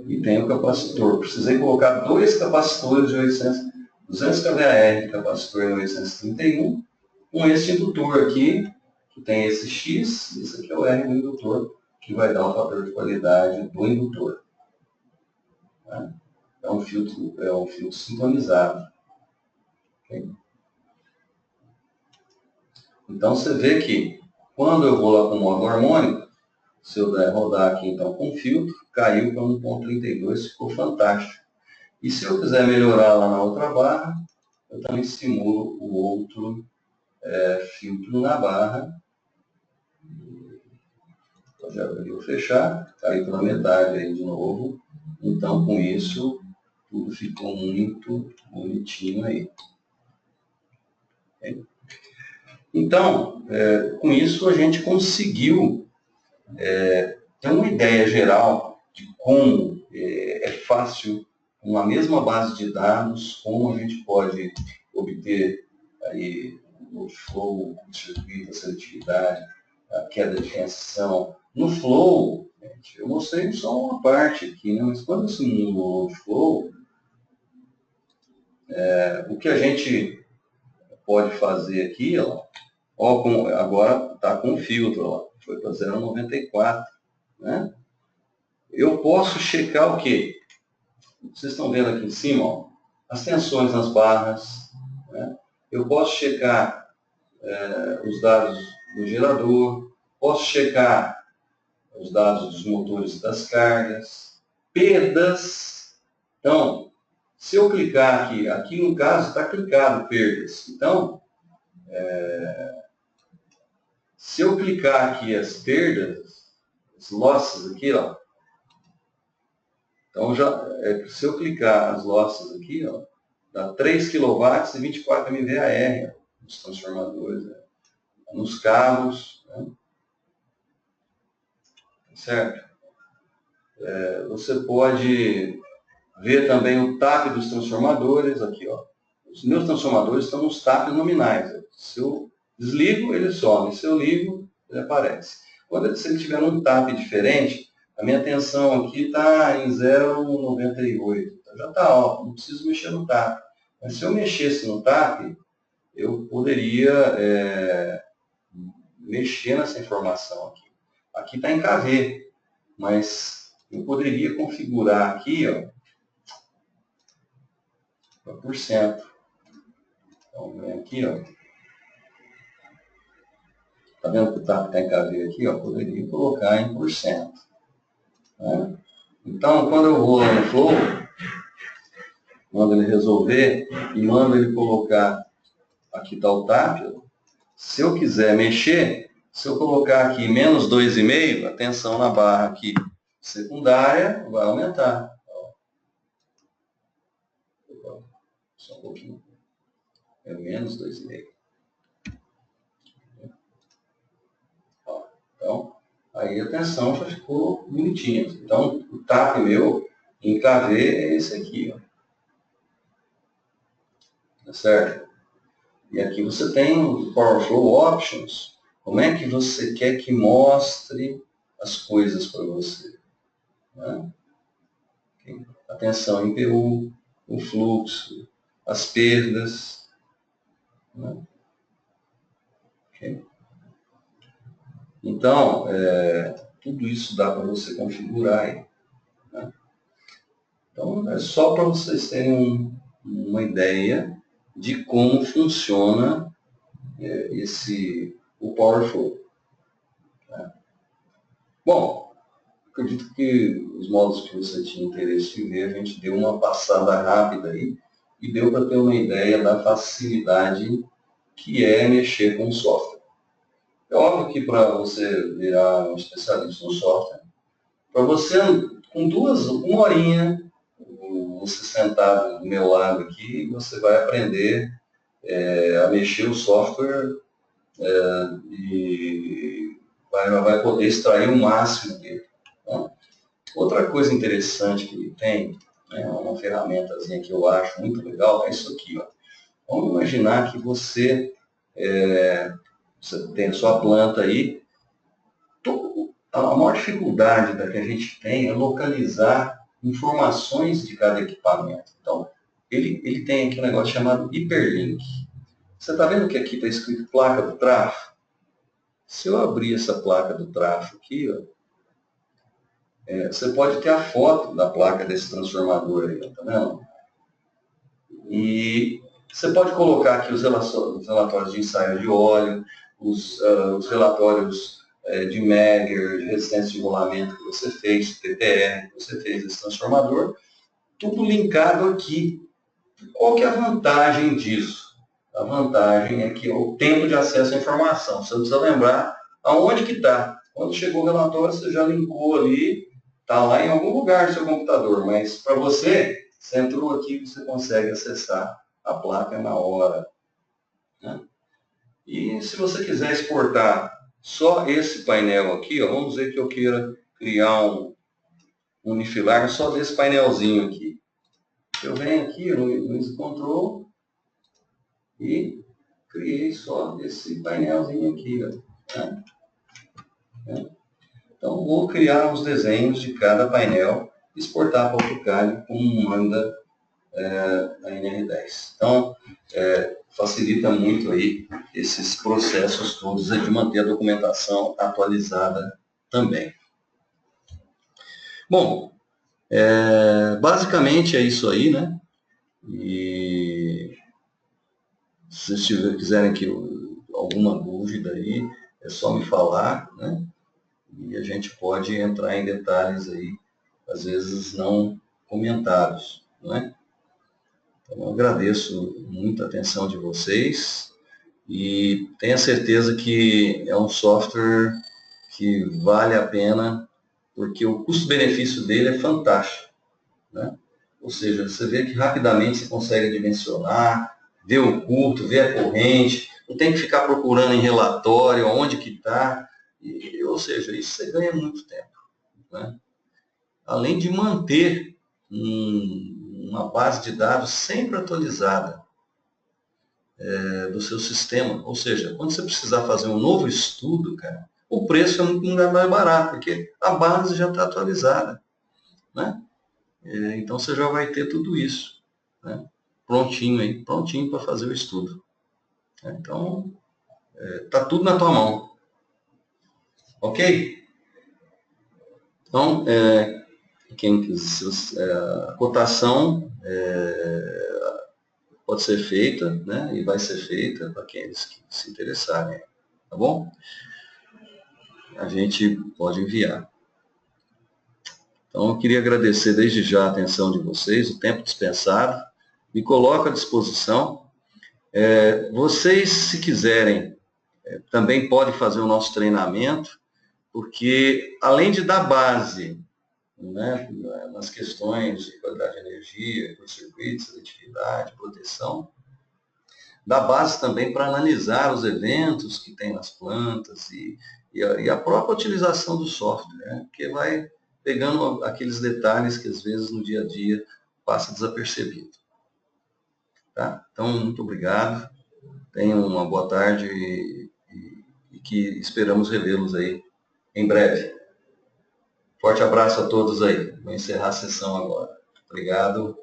Speaker 1: e tem o capacitor. Precisei colocar dois capacitores de 200 kVAR de capacitor em 831, com esse indutor aqui, que tem esse X, isso aqui é o R do indutor, que vai dar o fator de qualidade do indutor. Tá? É um filtro sintonizado. Okay? Então você vê que quando eu vou lá com o modo harmônico, se eu der rodar aqui então com filtro, caiu para 1,32, ficou fantástico. E se eu quiser melhorar lá na outra barra, eu também simulo o outro filtro na barra. Pode abrir ou fechar, caiu pela metade aí de novo. Então com isso, tudo ficou muito bonitinho aí. Okay? Então, com isso a gente conseguiu ter uma ideia geral de como é fácil, com a mesma base de dados, como a gente pode obter aí o flow, o circuito, a seletividade, a queda de tensão. No flow, gente, eu mostrei só uma parte aqui, né? Mas quando eu simulo o load flow, o que a gente pode fazer aqui, ó, agora está com filtro, ó, foi para 0,94, né? Eu posso checar o quê? Vocês estão vendo aqui em cima, ó, as tensões nas barras, né? Eu posso checar os dados do gerador, posso checar os dados dos motores e das cargas, perdas. Então, se eu clicar aqui no caso está clicado perdas. Então, se eu clicar aqui as perdas, os losses aqui, ó, então se eu clicar as losses aqui, ó, dá 3 kW e 24 mVAR nos transformadores, né? Nos cabos, né? Certo? Você pode ver também o TAP dos transformadores aqui, ó. Os meus transformadores estão nos TAP nominais. Se eu desligo, ele some. Se eu ligo, ele aparece. Se ele tiver um TAP diferente, a minha tensão aqui está em 0,98. Então já está alto, não preciso mexer no TAP. Mas se eu mexesse no TAP, eu poderia mexer nessa informação aqui. Aqui está em kV, mas eu poderia configurar aqui, ó, para %. Então, vem aqui, ó. Tá vendo que o TAP está em kV aqui, ó? Poderia colocar em %. Né? Então, quando eu vou lá no Flow, mando ele resolver e mando ele colocar, aqui está o TAP, se eu quiser mexer, se eu colocar aqui menos 2,5, a tensão na barra aqui secundária vai aumentar. Só um pouquinho. É menos 2,5. Então, aí a tensão já ficou bonitinha. Então, o TAP meu em KV é esse aqui. Ó. Tá certo? E aqui você tem o PowerFlow Options. Como é que você quer que mostre as coisas para você? Né? A tensão em PU, o fluxo, as perdas. Né? Okay? Então, tudo isso dá para você configurar aí. Né? Então, é só para vocês terem uma ideia de como funciona o PowerFlow. Né? Bom, acredito que os modos que você tinha interesse em ver, a gente deu uma passada rápida aí e deu para ter uma ideia da facilidade que é mexer com o software. É óbvio que para você virar um especialista no software, para você, com uma horinha, você sentado do meu lado aqui, você vai aprender a mexer o software e vai poder extrair o máximo dele. Né? Outra coisa interessante que ele tem, né, uma ferramentazinha que eu acho muito legal, é isso aqui. Ó. Vamos imaginar que você tem a sua planta aí. A maior dificuldade da que a gente tem é localizar informações de cada equipamento. Então, ele tem aqui um negócio chamado hiperlink. Você está vendo que aqui está escrito placa do tráfego? Se eu abrir essa placa do tráfego aqui, ó, você pode ter a foto da placa desse transformador aí, tá vendo? E você pode colocar aqui os relatórios de ensaio de óleo, os relatórios de Megger, de resistência de rolamento que você fez, TTR que você fez desse transformador, tudo linkado aqui. Qual que é a vantagem disso? A vantagem é que é o tempo de acesso à informação. Você precisa lembrar aonde que está. Quando chegou o relatório, você já linkou ali, está lá em algum lugar do seu computador, mas para você entrou aqui e você consegue acessar a placa na hora. Né? E se você quiser exportar só esse painel aqui, ó, vamos dizer que eu queira criar um unifilar só desse painelzinho aqui. Eu venho aqui no Easy Control e criei só esse painelzinho aqui. Ó, né? Então, vou criar os desenhos de cada painel e exportar para o AutoCAD como manda a NR10. Então, facilita muito aí esses processos todos de manter a documentação atualizada também. Bom, basicamente é isso aí, né? E se vocês quiserem que alguma dúvida aí, é só me falar, né? E a gente pode entrar em detalhes aí, às vezes não comentados, né? Então, eu agradeço muito a atenção de vocês e tenha certeza que é um software que vale a pena, porque o custo-benefício dele é fantástico. Né? Ou seja, você vê que rapidamente você consegue dimensionar, ver o curto, ver a corrente, não tem que ficar procurando em relatório onde que está, ou seja, isso você ganha muito tempo. Né? Além de manter uma base de dados sempre atualizada do seu sistema. Ou seja, quando você precisar fazer um novo estudo, cara, o preço é muito mais barato, porque a base já está atualizada. Né? Então você já vai ter tudo isso, né? Prontinho aí, prontinho para fazer o estudo. Então, está tudo na tua mão. Ok? Então, quem quiser, a cotação pode ser feita, né? E vai ser feita para aqueles que se interessarem. Tá bom? A gente pode enviar. Então, eu queria agradecer desde já a atenção de vocês, o tempo dispensado, me coloco à disposição. Vocês, se quiserem, também podem fazer o nosso treinamento, porque além de dar base, né, nas questões de qualidade de energia, curto-circuito, seletividade, proteção, dá base também para analisar os eventos que tem nas plantas e a própria utilização do software, né, que vai pegando aqueles detalhes que às vezes no dia a dia passa desapercebido. Tá? Então, muito obrigado, tenham uma boa tarde e que esperamos revê-los aí em breve. Forte abraço a todos aí. Vou encerrar a sessão agora. Obrigado.